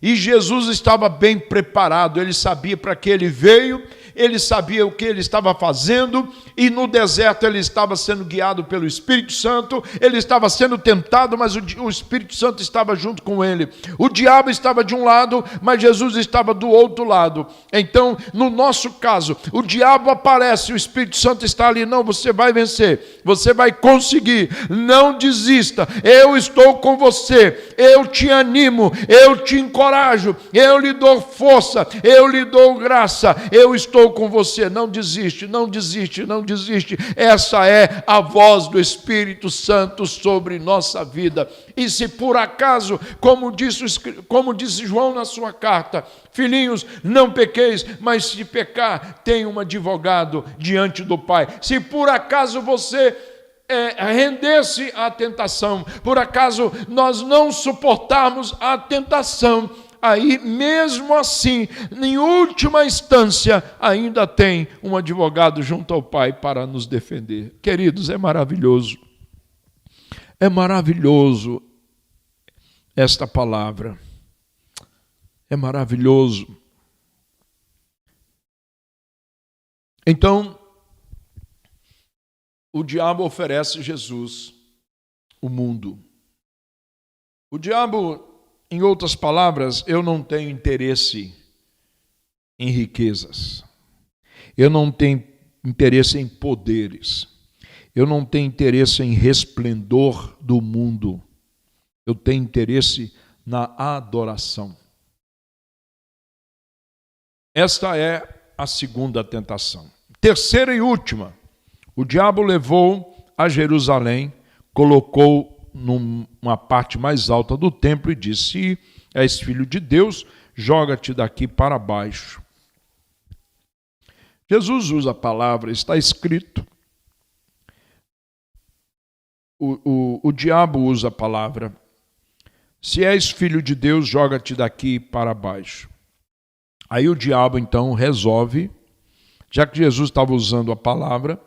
E Jesus estava bem preparado, ele sabia para que ele veio ele sabia o que ele estava fazendo, e no deserto ele estava sendo guiado pelo Espírito Santo, ele estava sendo tentado, mas o Espírito Santo estava junto com ele. O diabo estava de um lado, mas Jesus estava do outro lado. Então, no nosso caso, o diabo aparece, o Espírito Santo está ali. Não, você vai vencer, você vai conseguir, não desista, eu estou com você, eu te animo, eu te encorajo, eu lhe dou força, eu lhe dou graça, eu estou com você. Não desiste, não desiste, não desiste. Essa é a voz do Espírito Santo sobre nossa vida. E se por acaso, como disse João na sua carta, filhinhos, não pequeis, mas se pecar, tem um advogado diante do Pai. Se por acaso você render-se à tentação, por acaso nós não suportarmos a tentação, aí mesmo assim, em última instância, ainda tem um advogado junto ao Pai para nos defender. Queridos, é maravilhoso esta palavra, é maravilhoso. Então, o diabo oferece Jesus o mundo. O diabo, em outras palavras, eu não tenho interesse em riquezas, eu não tenho interesse em poderes, eu não tenho interesse em resplendor do mundo, eu tenho interesse na adoração. Esta é a segunda tentação. Terceira e última, o diabo levou a Jerusalém, colocou numa parte mais alta do templo e disse: se és filho de Deus, joga-te daqui para baixo. Jesus usa a palavra, está escrito. O diabo usa a palavra: se és filho de Deus, joga-te daqui para baixo. Aí o diabo então resolve, já que Jesus estava usando a palavra,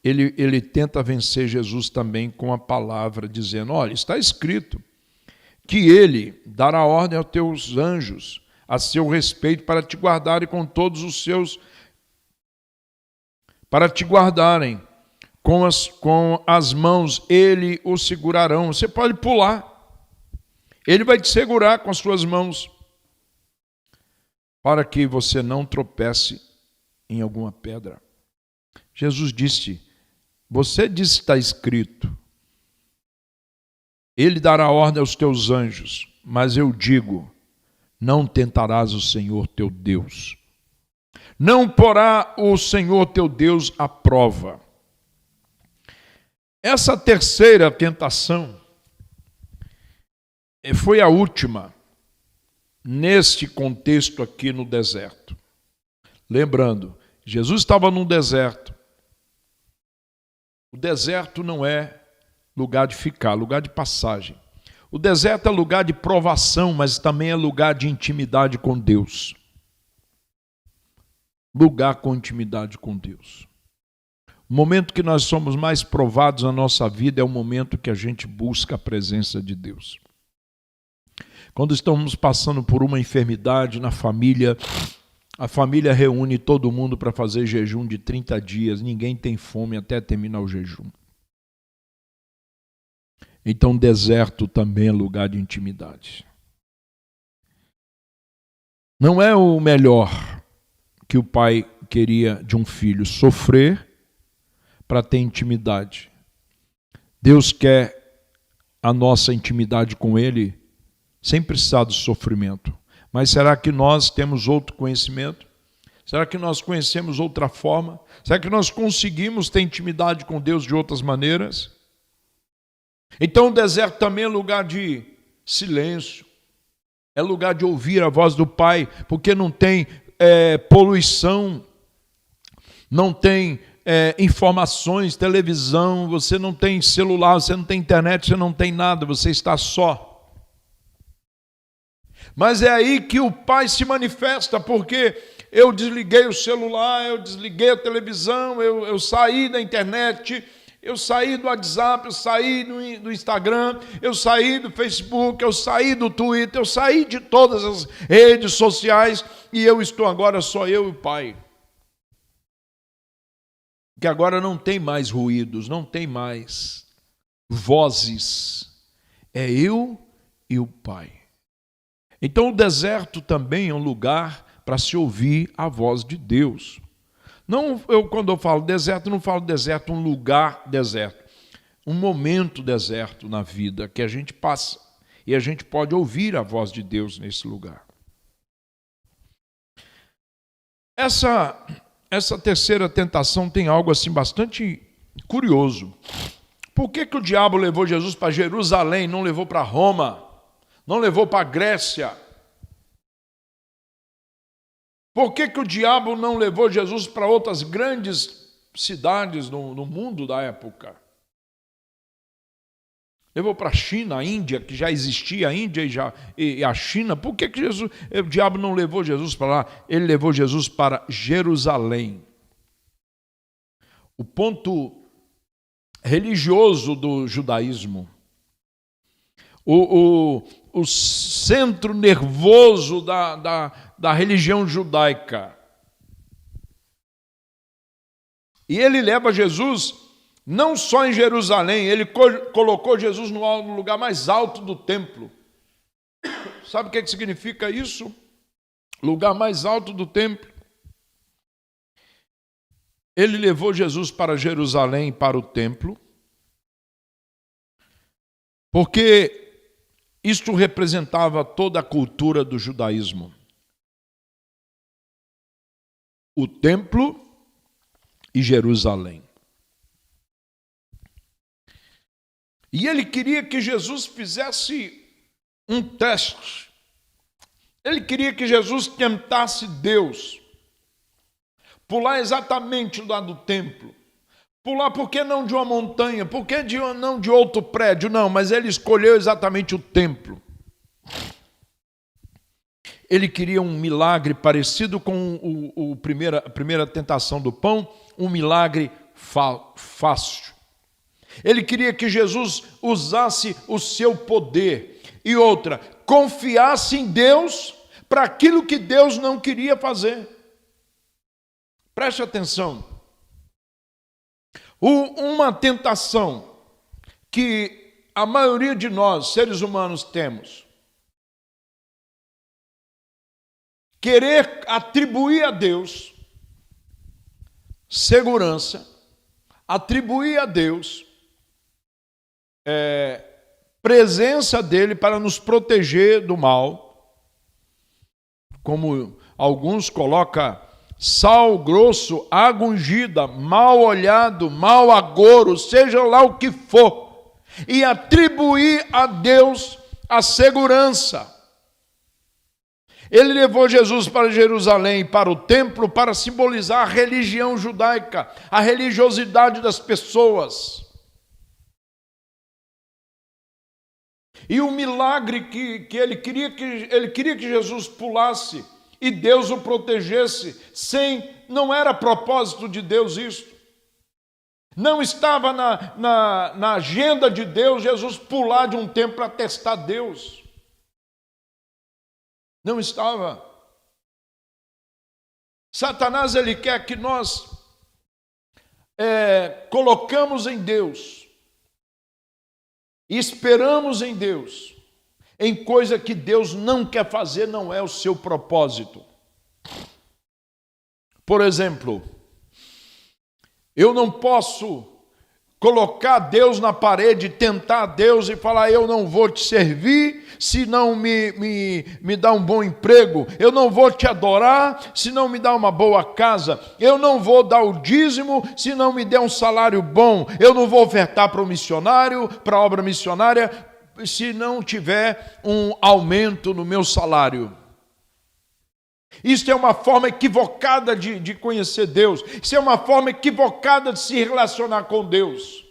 ele tenta vencer Jesus também com a palavra, dizendo: olha, está escrito que ele dará ordem aos teus anjos a seu respeito para te guardarem com todos os seus, para te guardarem com as mãos, ele o segurarão. Você pode pular, ele vai te segurar com as suas mãos, para que você não tropece em alguma pedra. Jesus disse: você disse que está escrito, ele dará ordem aos teus anjos, mas eu digo, não tentarás o Senhor teu Deus. Não porá o Senhor teu Deus à prova. Essa terceira tentação foi a última neste contexto aqui no deserto. Lembrando, Jesus estava num deserto. O deserto não é lugar de ficar, lugar de passagem. O deserto é lugar de provação, mas também é lugar de intimidade com Deus. Lugar com intimidade com Deus. O momento que nós somos mais provados na nossa vida é o momento que a gente busca a presença de Deus. Quando estamos passando por uma enfermidade na família, a família reúne todo mundo para fazer jejum de 30 dias, ninguém tem fome até terminar o jejum. Então, deserto também é lugar de intimidade. Não é o melhor que o pai queria de um filho, sofrer para ter intimidade. Deus quer a nossa intimidade com Ele sem precisar do sofrimento. Mas será que nós temos outro conhecimento? Será que nós conhecemos outra forma? Será que nós conseguimos ter intimidade com Deus de outras maneiras? Então o deserto também é lugar de silêncio, é lugar de ouvir a voz do Pai, porque não tem poluição, não tem informações, televisão, você não tem celular, você não tem internet, você não tem nada, você está só. Mas é aí que o Pai se manifesta, porque eu desliguei o celular, eu desliguei a televisão, eu saí da internet, eu saí do WhatsApp, eu saí do Instagram, eu saí do Facebook, eu saí do Twitter, eu saí de todas as redes sociais e eu estou agora só eu e o Pai. que agora não tem mais ruídos, não tem mais vozes. É eu e o Pai. Então o deserto também é um lugar para se ouvir a voz de Deus. Não, quando eu falo deserto, não falo deserto, um lugar deserto. Um momento deserto na vida que a gente passa. E a gente pode ouvir a voz de Deus nesse lugar. Essa terceira tentação tem algo assim bastante curioso. Por que o diabo levou Jesus para Jerusalém, não levou para Roma, não levou para a Grécia? Por que o diabo não levou Jesus para outras grandes cidades no mundo da época? Levou para a China, a Índia, que já existia a Índia e a China. Por que o diabo não levou Jesus para lá? Ele levou Jesus para Jerusalém. O ponto religioso do judaísmo. O centro nervoso da religião judaica. E ele leva Jesus não só em Jerusalém, ele colocou Jesus no lugar mais alto do templo. Sabe o que significa isso? Lugar mais alto do templo. Ele levou Jesus para Jerusalém, para o templo, porque isto representava toda a cultura do judaísmo. O templo e Jerusalém. E ele queria que Jesus fizesse um teste. Ele queria que Jesus tentasse Deus. Pular exatamente lá do templo. Pular, por que não de uma montanha? Por que não de outro prédio? Não, mas ele escolheu exatamente o templo. Ele queria um milagre parecido com a primeira tentação do pão, um milagre fácil. Ele queria que Jesus usasse o seu poder. E outra, confiasse em Deus para aquilo que Deus não queria fazer. Preste atenção. Uma tentação que a maioria de nós, seres humanos, temos. Querer atribuir a Deus segurança, atribuir a Deus presença dele para nos proteger do mal, como alguns colocam sal grosso, água ungida, mal olhado, mau agouro, seja lá o que for, e atribuir a Deus a segurança. Ele levou Jesus para Jerusalém, para o templo, para simbolizar a religião judaica, a religiosidade das pessoas. E o milagre que ele queria que Jesus pulasse e Deus o protegesse, não era propósito de Deus isso. Não estava na agenda de Deus Jesus pular de um templo para testar Deus. Não estava. Satanás, ele quer que nós colocamos em Deus, esperamos em Deus, em coisa que Deus não quer fazer, não é o seu propósito. Por exemplo, eu não posso colocar Deus na parede, tentar Deus e falar, eu não vou te servir se não me dá um bom emprego, eu não vou te adorar se não me dá uma boa casa, eu não vou dar o dízimo se não me der um salário bom, eu não vou ofertar para o missionário, para a obra missionária, se não tiver um aumento no meu salário. Isso é uma forma equivocada de conhecer Deus. Isso é uma forma equivocada de se relacionar com Deus.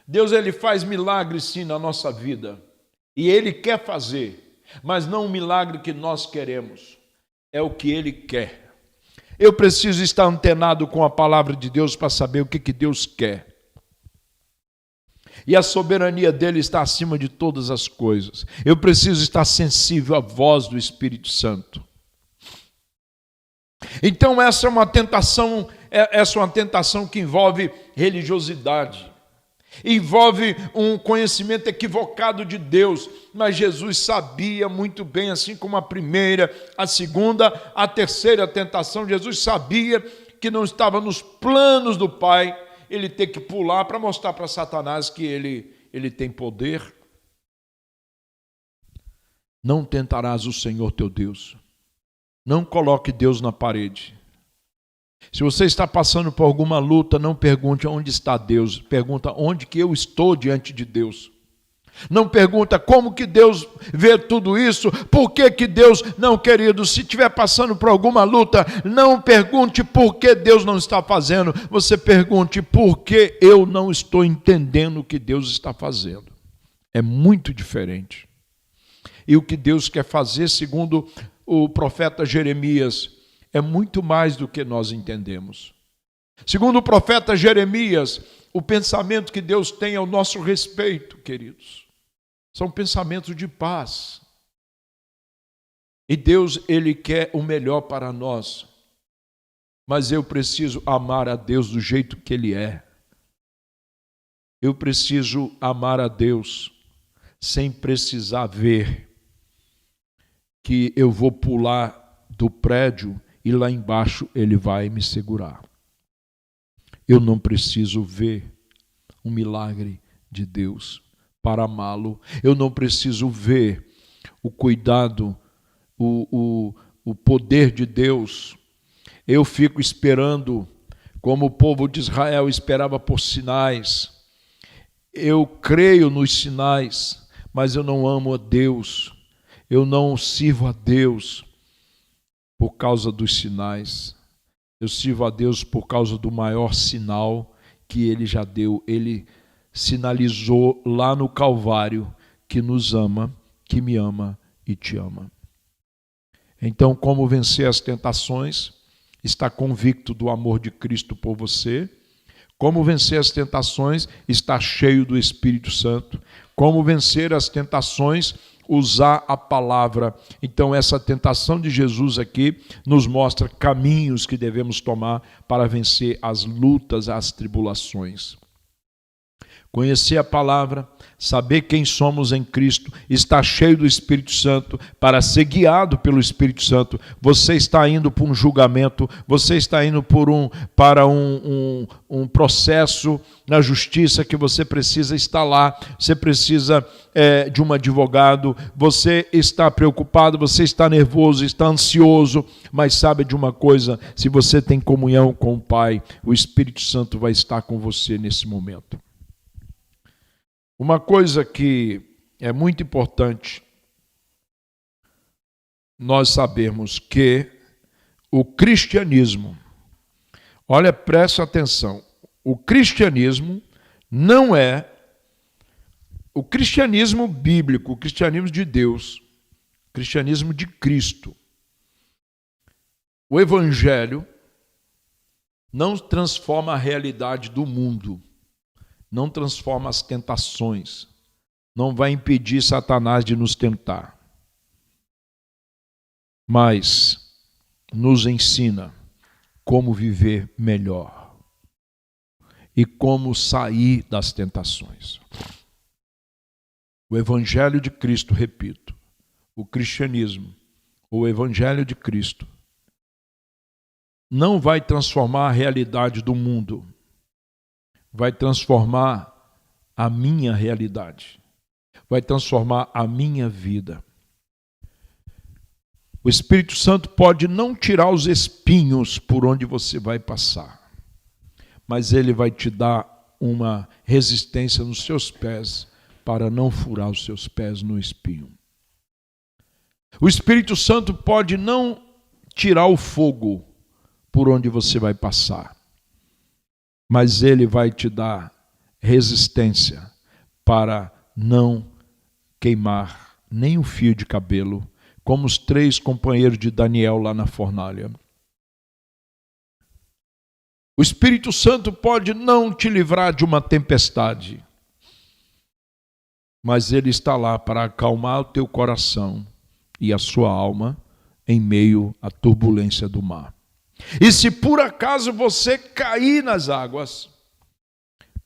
Deus, ele faz milagres sim na nossa vida. E ele quer fazer, mas não o milagre que nós queremos. É o que ele quer. Eu preciso estar antenado com a palavra de Deus para saber o que Deus quer. E a soberania dele está acima de todas as coisas. Eu preciso estar sensível à voz do Espírito Santo. Então essa é uma tentação que envolve religiosidade, envolve um conhecimento equivocado de Deus, mas Jesus sabia muito bem, assim como a primeira, a segunda, a terceira tentação, Jesus sabia que não estava nos planos do Pai ele ter que pular para mostrar para Satanás que ele tem poder. Não tentarás o Senhor teu Deus. Não coloque Deus na parede. Se você está passando por alguma luta, não pergunte onde está Deus. Pergunta onde que eu estou diante de Deus. Não pergunta como que Deus vê tudo isso. Por que que Deus... Não, querido, se estiver passando por alguma luta, não pergunte por que Deus não está fazendo. Você pergunte por que eu não estou entendendo o que Deus está fazendo. É muito diferente. E o que Deus quer fazer, segundo o profeta Jeremias, é muito mais do que nós entendemos. Segundo o profeta Jeremias, o pensamento que Deus tem ao nosso respeito, queridos, são pensamentos de paz. E Deus, Ele quer o melhor para nós. Mas eu preciso amar a Deus do jeito que Ele é. Eu preciso amar a Deus sem precisar ver que eu vou pular do prédio e lá embaixo Ele vai me segurar. Eu não preciso ver um milagre de Deus para amá-lo. Eu não preciso ver o cuidado, o poder de Deus. Eu fico esperando, como o povo de Israel esperava por sinais. Eu creio nos sinais, mas eu não amo a Deus. Eu não sirvo a Deus por causa dos sinais. Eu sirvo a Deus por causa do maior sinal que Ele já deu. Ele sinalizou lá no Calvário que nos ama, que me ama e te ama. Então, como vencer as tentações? Está convicto do amor de Cristo por você. Como vencer as tentações? Está cheio do Espírito Santo. Como vencer as tentações? Usar a palavra. Então essa tentação de Jesus aqui nos mostra caminhos que devemos tomar para vencer as lutas, as tribulações. Conhecer a palavra, saber quem somos em Cristo, estar cheio do Espírito Santo, para ser guiado pelo Espírito Santo. Você está indo para um julgamento, você está indo para um processo na justiça que você precisa estar lá, você precisa de um advogado, você está preocupado, você está nervoso, está ansioso, mas sabe de uma coisa, se você tem comunhão com o Pai, o Espírito Santo vai estar com você nesse momento. Uma coisa que é muito importante nós sabermos que o cristianismo, olha, presta atenção, o cristianismo não é o cristianismo bíblico, o cristianismo de Deus, o cristianismo de Cristo. O evangelho não transforma a realidade do mundo. Não transforma as tentações, não vai impedir Satanás de nos tentar, mas nos ensina como viver melhor e como sair das tentações. O Evangelho de Cristo, repito, o cristianismo, o Evangelho de Cristo, não vai transformar a realidade do mundo, vai transformar a minha realidade, vai transformar a minha vida. O Espírito Santo pode não tirar os espinhos por onde você vai passar, mas ele vai te dar uma resistência nos seus pés para não furar os seus pés no espinho. O Espírito Santo pode não tirar o fogo por onde você vai passar, mas ele vai te dar resistência para não queimar nem um fio de cabelo, como os 3 companheiros de Daniel lá na fornalha. O Espírito Santo pode não te livrar de uma tempestade, mas ele está lá para acalmar o teu coração e a sua alma em meio à turbulência do mar. E se por acaso você cair nas águas,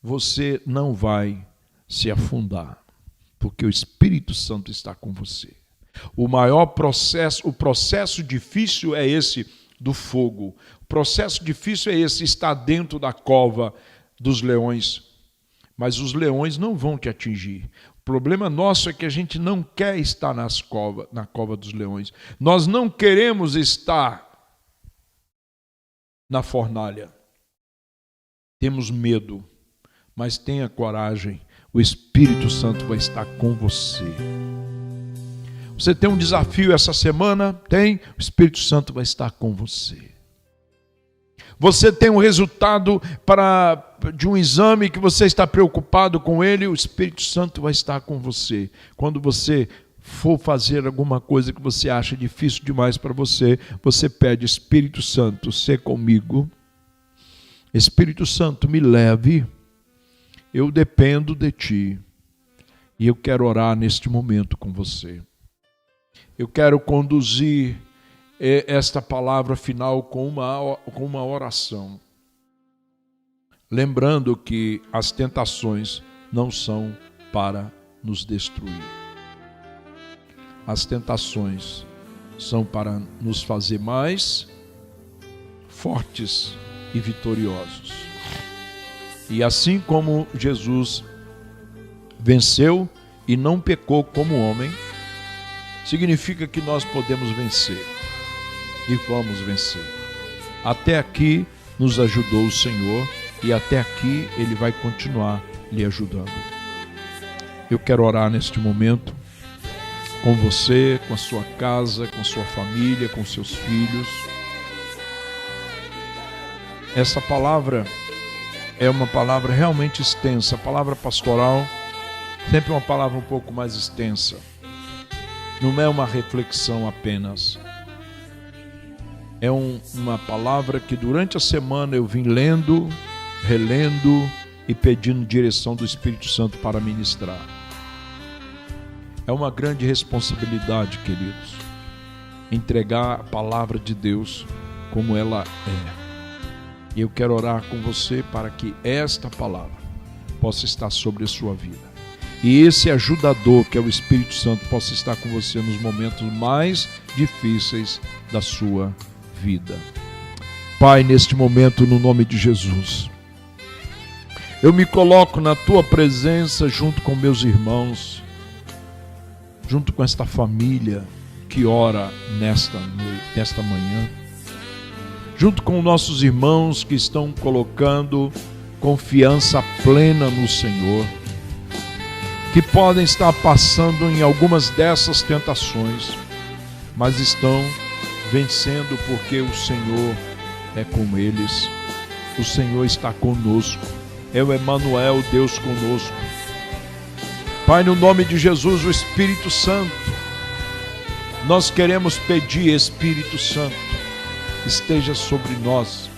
você não vai se afundar, porque o Espírito Santo está com você. O maior processo, o processo difícil é esse do fogo. O processo difícil é esse, estar dentro da cova dos leões. Mas os leões não vão te atingir. O problema nosso é que a gente não quer estar na cova dos leões. Nós não queremos estar na fornalha. Temos medo, mas tenha coragem. O Espírito Santo vai estar com você. Você tem um desafio essa semana? Tem. O Espírito Santo vai estar com você. Você tem um resultado de um exame que você está preocupado com ele? O Espírito Santo vai estar com você. Quando você for fazer alguma coisa que você acha difícil demais para você, você pede: Espírito Santo, sê comigo. Espírito Santo, me leve. Eu dependo de ti. E eu quero orar neste momento com você. Eu quero conduzir esta palavra final com uma oração. Lembrando que as tentações não são para nos destruir. As tentações são para nos fazer mais fortes e vitoriosos. E assim como Jesus venceu e não pecou como homem, significa que nós podemos vencer e vamos vencer. Até aqui nos ajudou o Senhor e até aqui Ele vai continuar lhe ajudando. Eu quero orar neste momento com você, com a sua casa, com a sua família, com seus filhos. Essa palavra é uma palavra realmente extensa. A palavra pastoral sempre é uma palavra um pouco mais extensa. Não é uma reflexão apenas. É uma palavra que durante a semana eu vim lendo, relendo e pedindo direção do Espírito Santo para ministrar. É uma grande responsabilidade, queridos, entregar a palavra de Deus como ela é. E eu quero orar com você para que esta palavra possa estar sobre a sua vida. E esse ajudador, que é o Espírito Santo, possa estar com você nos momentos mais difíceis da sua vida. Pai, neste momento, no nome de Jesus, eu me coloco na tua presença junto com meus irmãos, junto com esta família que ora nesta manhã, junto com nossos irmãos que estão colocando confiança plena no Senhor, que podem estar passando em algumas dessas tentações, mas estão vencendo porque o Senhor é com eles. O Senhor está conosco. É o Emanuel, Deus conosco. Pai, no nome de Jesus, o Espírito Santo, nós queremos pedir, Espírito Santo, esteja sobre nós.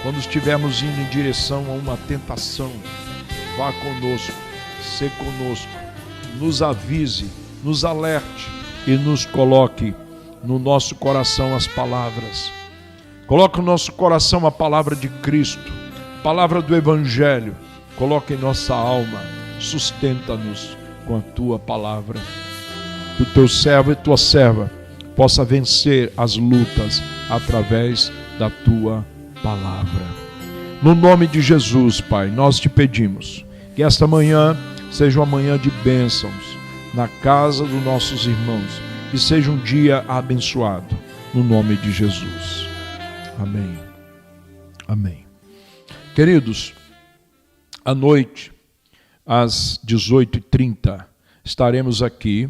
Quando estivermos indo em direção a uma tentação, vá conosco. Ser conosco, nos avise, nos alerte e nos coloque no nosso coração as palavras. Coloque no nosso coração a palavra de Cristo, a palavra do Evangelho. Coloque em nossa alma, sustenta-nos com a tua palavra. Que o teu servo e tua serva possa vencer as lutas através da tua palavra. No nome de Jesus, Pai, nós te pedimos que esta manhã seja uma manhã de bênçãos na casa dos nossos irmãos. Que seja um dia abençoado, no nome de Jesus. Amém. Amém. Queridos, à noite, às 18h30, estaremos aqui.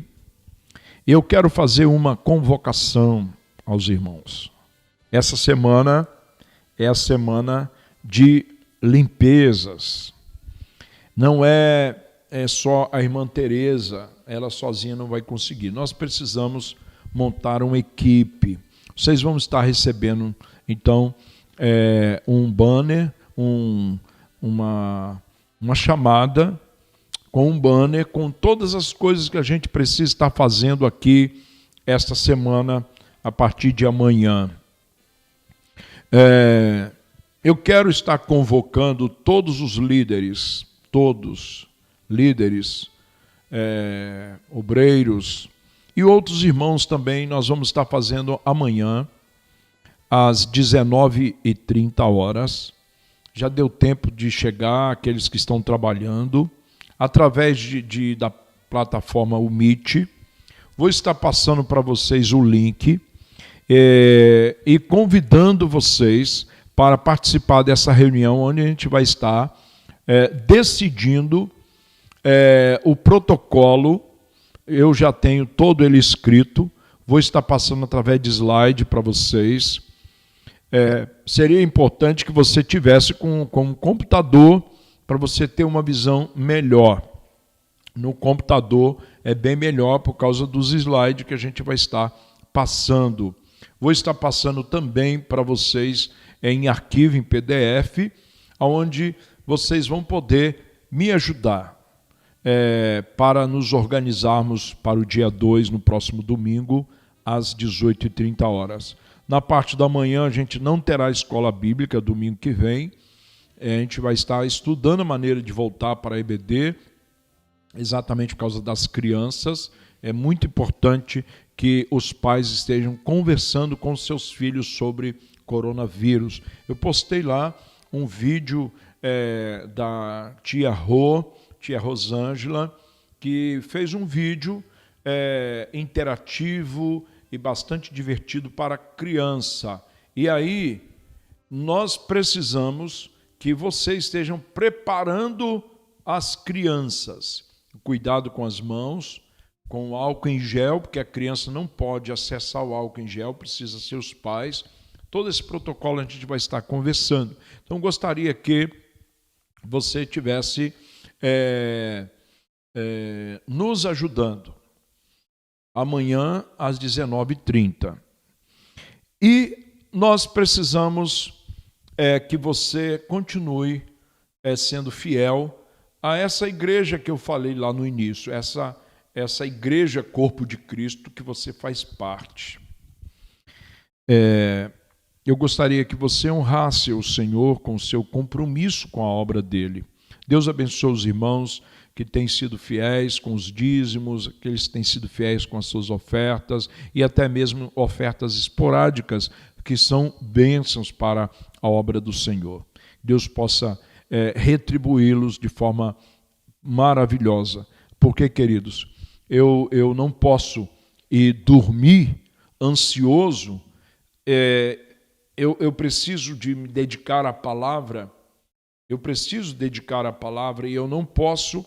E eu quero fazer uma convocação aos irmãos. Essa semana é a semana de limpezas. Não é só a irmã Tereza, ela sozinha não vai conseguir. Nós precisamos montar uma equipe. Vocês vão estar recebendo, então, um banner, uma chamada com um banner com todas as coisas que a gente precisa estar fazendo aqui esta semana, a partir de amanhã. Eu quero estar convocando todos os líderes, obreiros e outros irmãos também. Nós vamos estar fazendo amanhã, às 19h30. Já deu tempo de chegar aqueles que estão trabalhando, através da plataforma Meet. Vou estar passando para vocês o link e convidando vocês para participar dessa reunião, onde a gente vai estar decidindo o protocolo. Eu já tenho todo ele escrito, vou estar passando através de slide para vocês. Seria importante que você tivesse com um computador para você ter uma visão melhor. No computador é bem melhor por causa dos slides que a gente vai estar passando. Vou estar passando também para vocês em arquivo, em PDF, onde vocês vão poder me ajudar para nos organizarmos para o dia 2, no próximo domingo, às 18h30. Na parte da manhã a gente não terá escola bíblica domingo que vem. A gente vai estar estudando a maneira de voltar para a EBD, exatamente por causa das crianças. É muito importante que os pais estejam conversando com seus filhos sobre coronavírus. Eu postei lá um vídeo da tia Rosângela, que fez um vídeo interativo e bastante divertido para criança. E aí, nós precisamos que vocês estejam preparando as crianças. Cuidado com as mãos, com o álcool em gel, porque a criança não pode acessar o álcool em gel, precisa ser os pais. Todo esse protocolo a gente vai estar conversando. Então, gostaria que você estivesse nos ajudando. Amanhã, às 19h30. E nós precisamos que você continue sendo fiel a essa igreja que eu falei lá no início, essa igreja Corpo de Cristo que você faz parte. Eu gostaria que você honrasse o Senhor com o seu compromisso com a obra dele. Deus abençoe os irmãos que têm sido fiéis com os dízimos, aqueles que têm sido fiéis com as suas ofertas e até mesmo ofertas esporádicas, que são bênçãos para a obra do Senhor. Deus possa retribuí-los de forma maravilhosa. Porque, queridos, eu não posso ir dormir ansioso, eu preciso de me dedicar à palavra, e eu não posso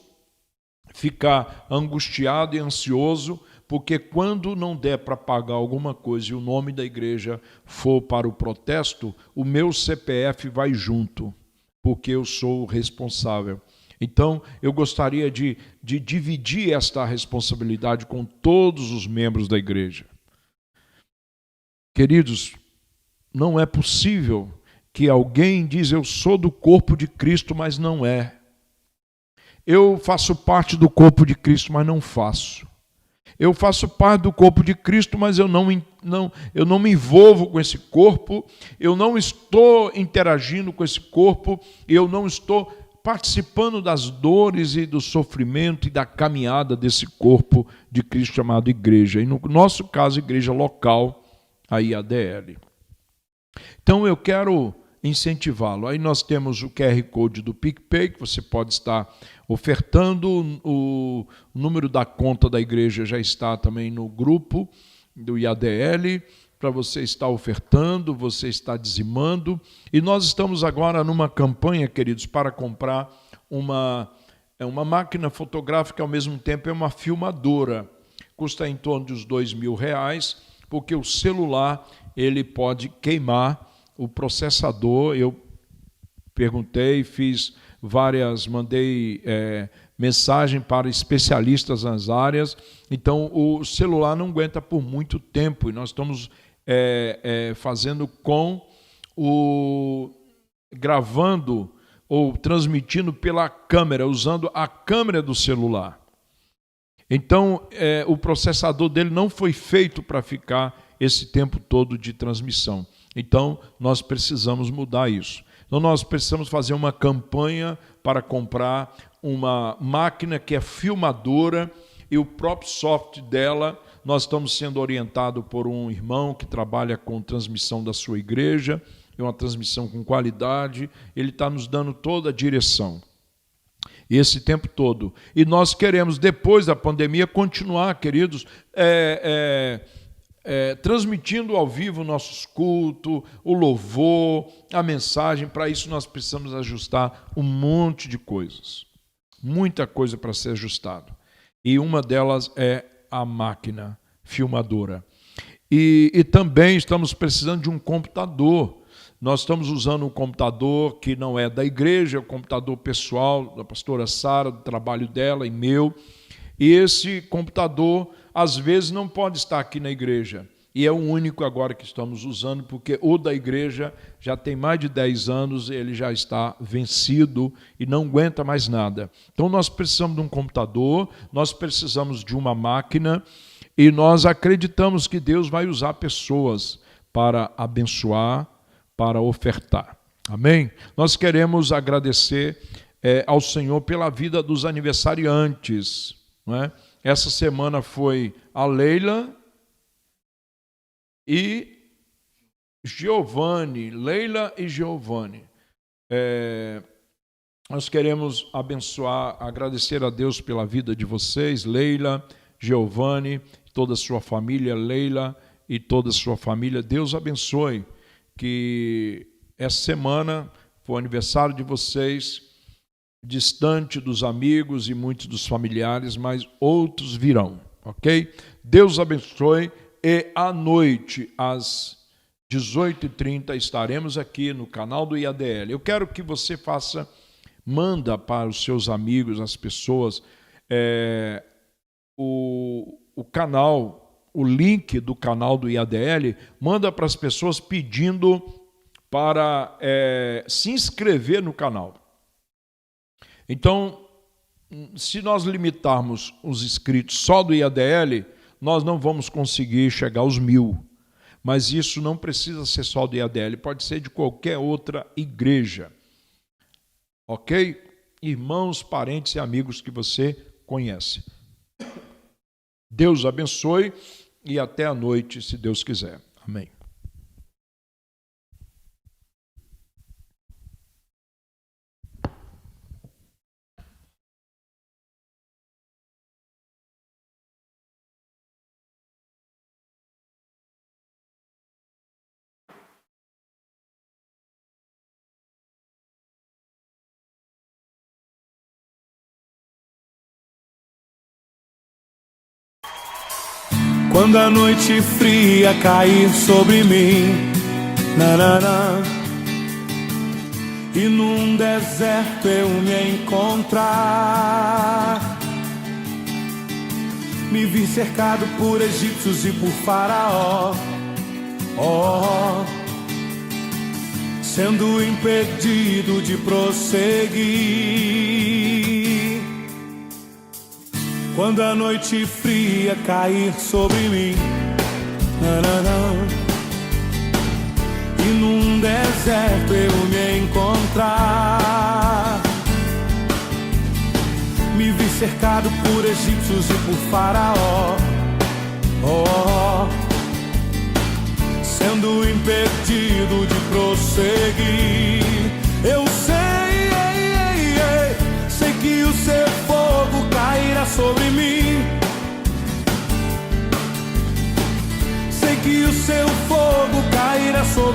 ficar angustiado e ansioso, porque quando não der para pagar alguma coisa e o nome da igreja for para o protesto, o meu CPF vai junto, porque eu sou o responsável. Então, eu gostaria de dividir esta responsabilidade com todos os membros da igreja. Queridos, não é possível que alguém diz, eu sou do corpo de Cristo, mas não é. Eu faço parte do corpo de Cristo, mas não faço. Eu faço parte do corpo de Cristo, mas eu não me envolvo com esse corpo, eu não estou interagindo com esse corpo, eu não estou participando das dores e do sofrimento e da caminhada desse corpo de Cristo chamado igreja. E no nosso caso, igreja local, a IADL. Então eu quero incentivá-lo. Aí nós temos o QR Code do PicPay, que você pode estar ofertando. O número da conta da igreja já está também no grupo do IADL, para você estar ofertando, você está dizimando. E nós estamos agora numa campanha, queridos, para comprar uma máquina fotográfica, ao mesmo tempo é uma filmadora. Custa em torno de uns R$2.000, porque o celular ele pode queimar o processador. Eu perguntei, mandei mensagem para especialistas nas áreas. Então, o celular não aguenta por muito tempo. E nós estamos fazendo gravando ou transmitindo pela câmera, usando a câmera do celular. Então, o processador dele não foi feito para ficar esse tempo todo de transmissão. Então, nós precisamos mudar isso. Então, nós precisamos fazer uma campanha para comprar uma máquina que é filmadora e o próprio software dela. Nós estamos sendo orientados por um irmão que trabalha com transmissão da sua igreja, é uma transmissão com qualidade, ele está nos dando toda a direção. Esse tempo todo. E nós queremos, depois da pandemia, continuar, queridos, transmitindo ao vivo nossos cultos, o louvor, a mensagem. Para isso nós precisamos ajustar um monte de coisas. Muita coisa para ser ajustado. E uma delas é a máquina filmadora. E também estamos precisando de um computador. Nós estamos usando um computador que não é da igreja, é um computador pessoal da pastora Sara, do trabalho dela e meu. E esse computador, às vezes, não pode estar aqui na igreja. E é o único agora que estamos usando, porque o da igreja já tem mais de 10 anos, ele já está vencido e não aguenta mais nada. Então, nós precisamos de um computador, nós precisamos de uma máquina, e nós acreditamos que Deus vai usar pessoas para abençoar, para ofertar. Amém? Nós queremos agradecer ao Senhor pela vida dos aniversariantes. Não é? Essa semana foi a Leila e Giovanni. Leila e Giovanni. Nós queremos abençoar, agradecer a Deus pela vida de vocês, Leila, Giovanni, toda a sua família, Leila e toda a sua família. Deus abençoe. Que essa semana foi o aniversário de vocês, distante dos amigos e muitos dos familiares, mas outros virão, ok? Deus abençoe, e à noite, às 18h30, estaremos aqui no canal do IADL. Eu quero que você manda para os seus amigos, as pessoas, o canal, o link do canal do IADL, manda para as pessoas pedindo para se inscrever no canal. Então, se nós limitarmos os inscritos só do IADL, nós não vamos conseguir chegar aos 1000. Mas isso não precisa ser só do IADL, pode ser de qualquer outra igreja. Ok? Irmãos, parentes e amigos que você conhece. Deus abençoe. E até a noite, se Deus quiser. Amém. Quando a noite fria cair sobre mim, nanana, e num deserto eu me encontrar, me vi cercado por egípcios e por faraó, sendo impedido de prosseguir. Quando a noite fria cair sobre mim, e num deserto eu me encontrar, me vi cercado por egípcios e por faraó, sendo impedido de prosseguir. Eu sei que o seu fogo cairá sobre mim. Sei que o seu fogo cairá sobre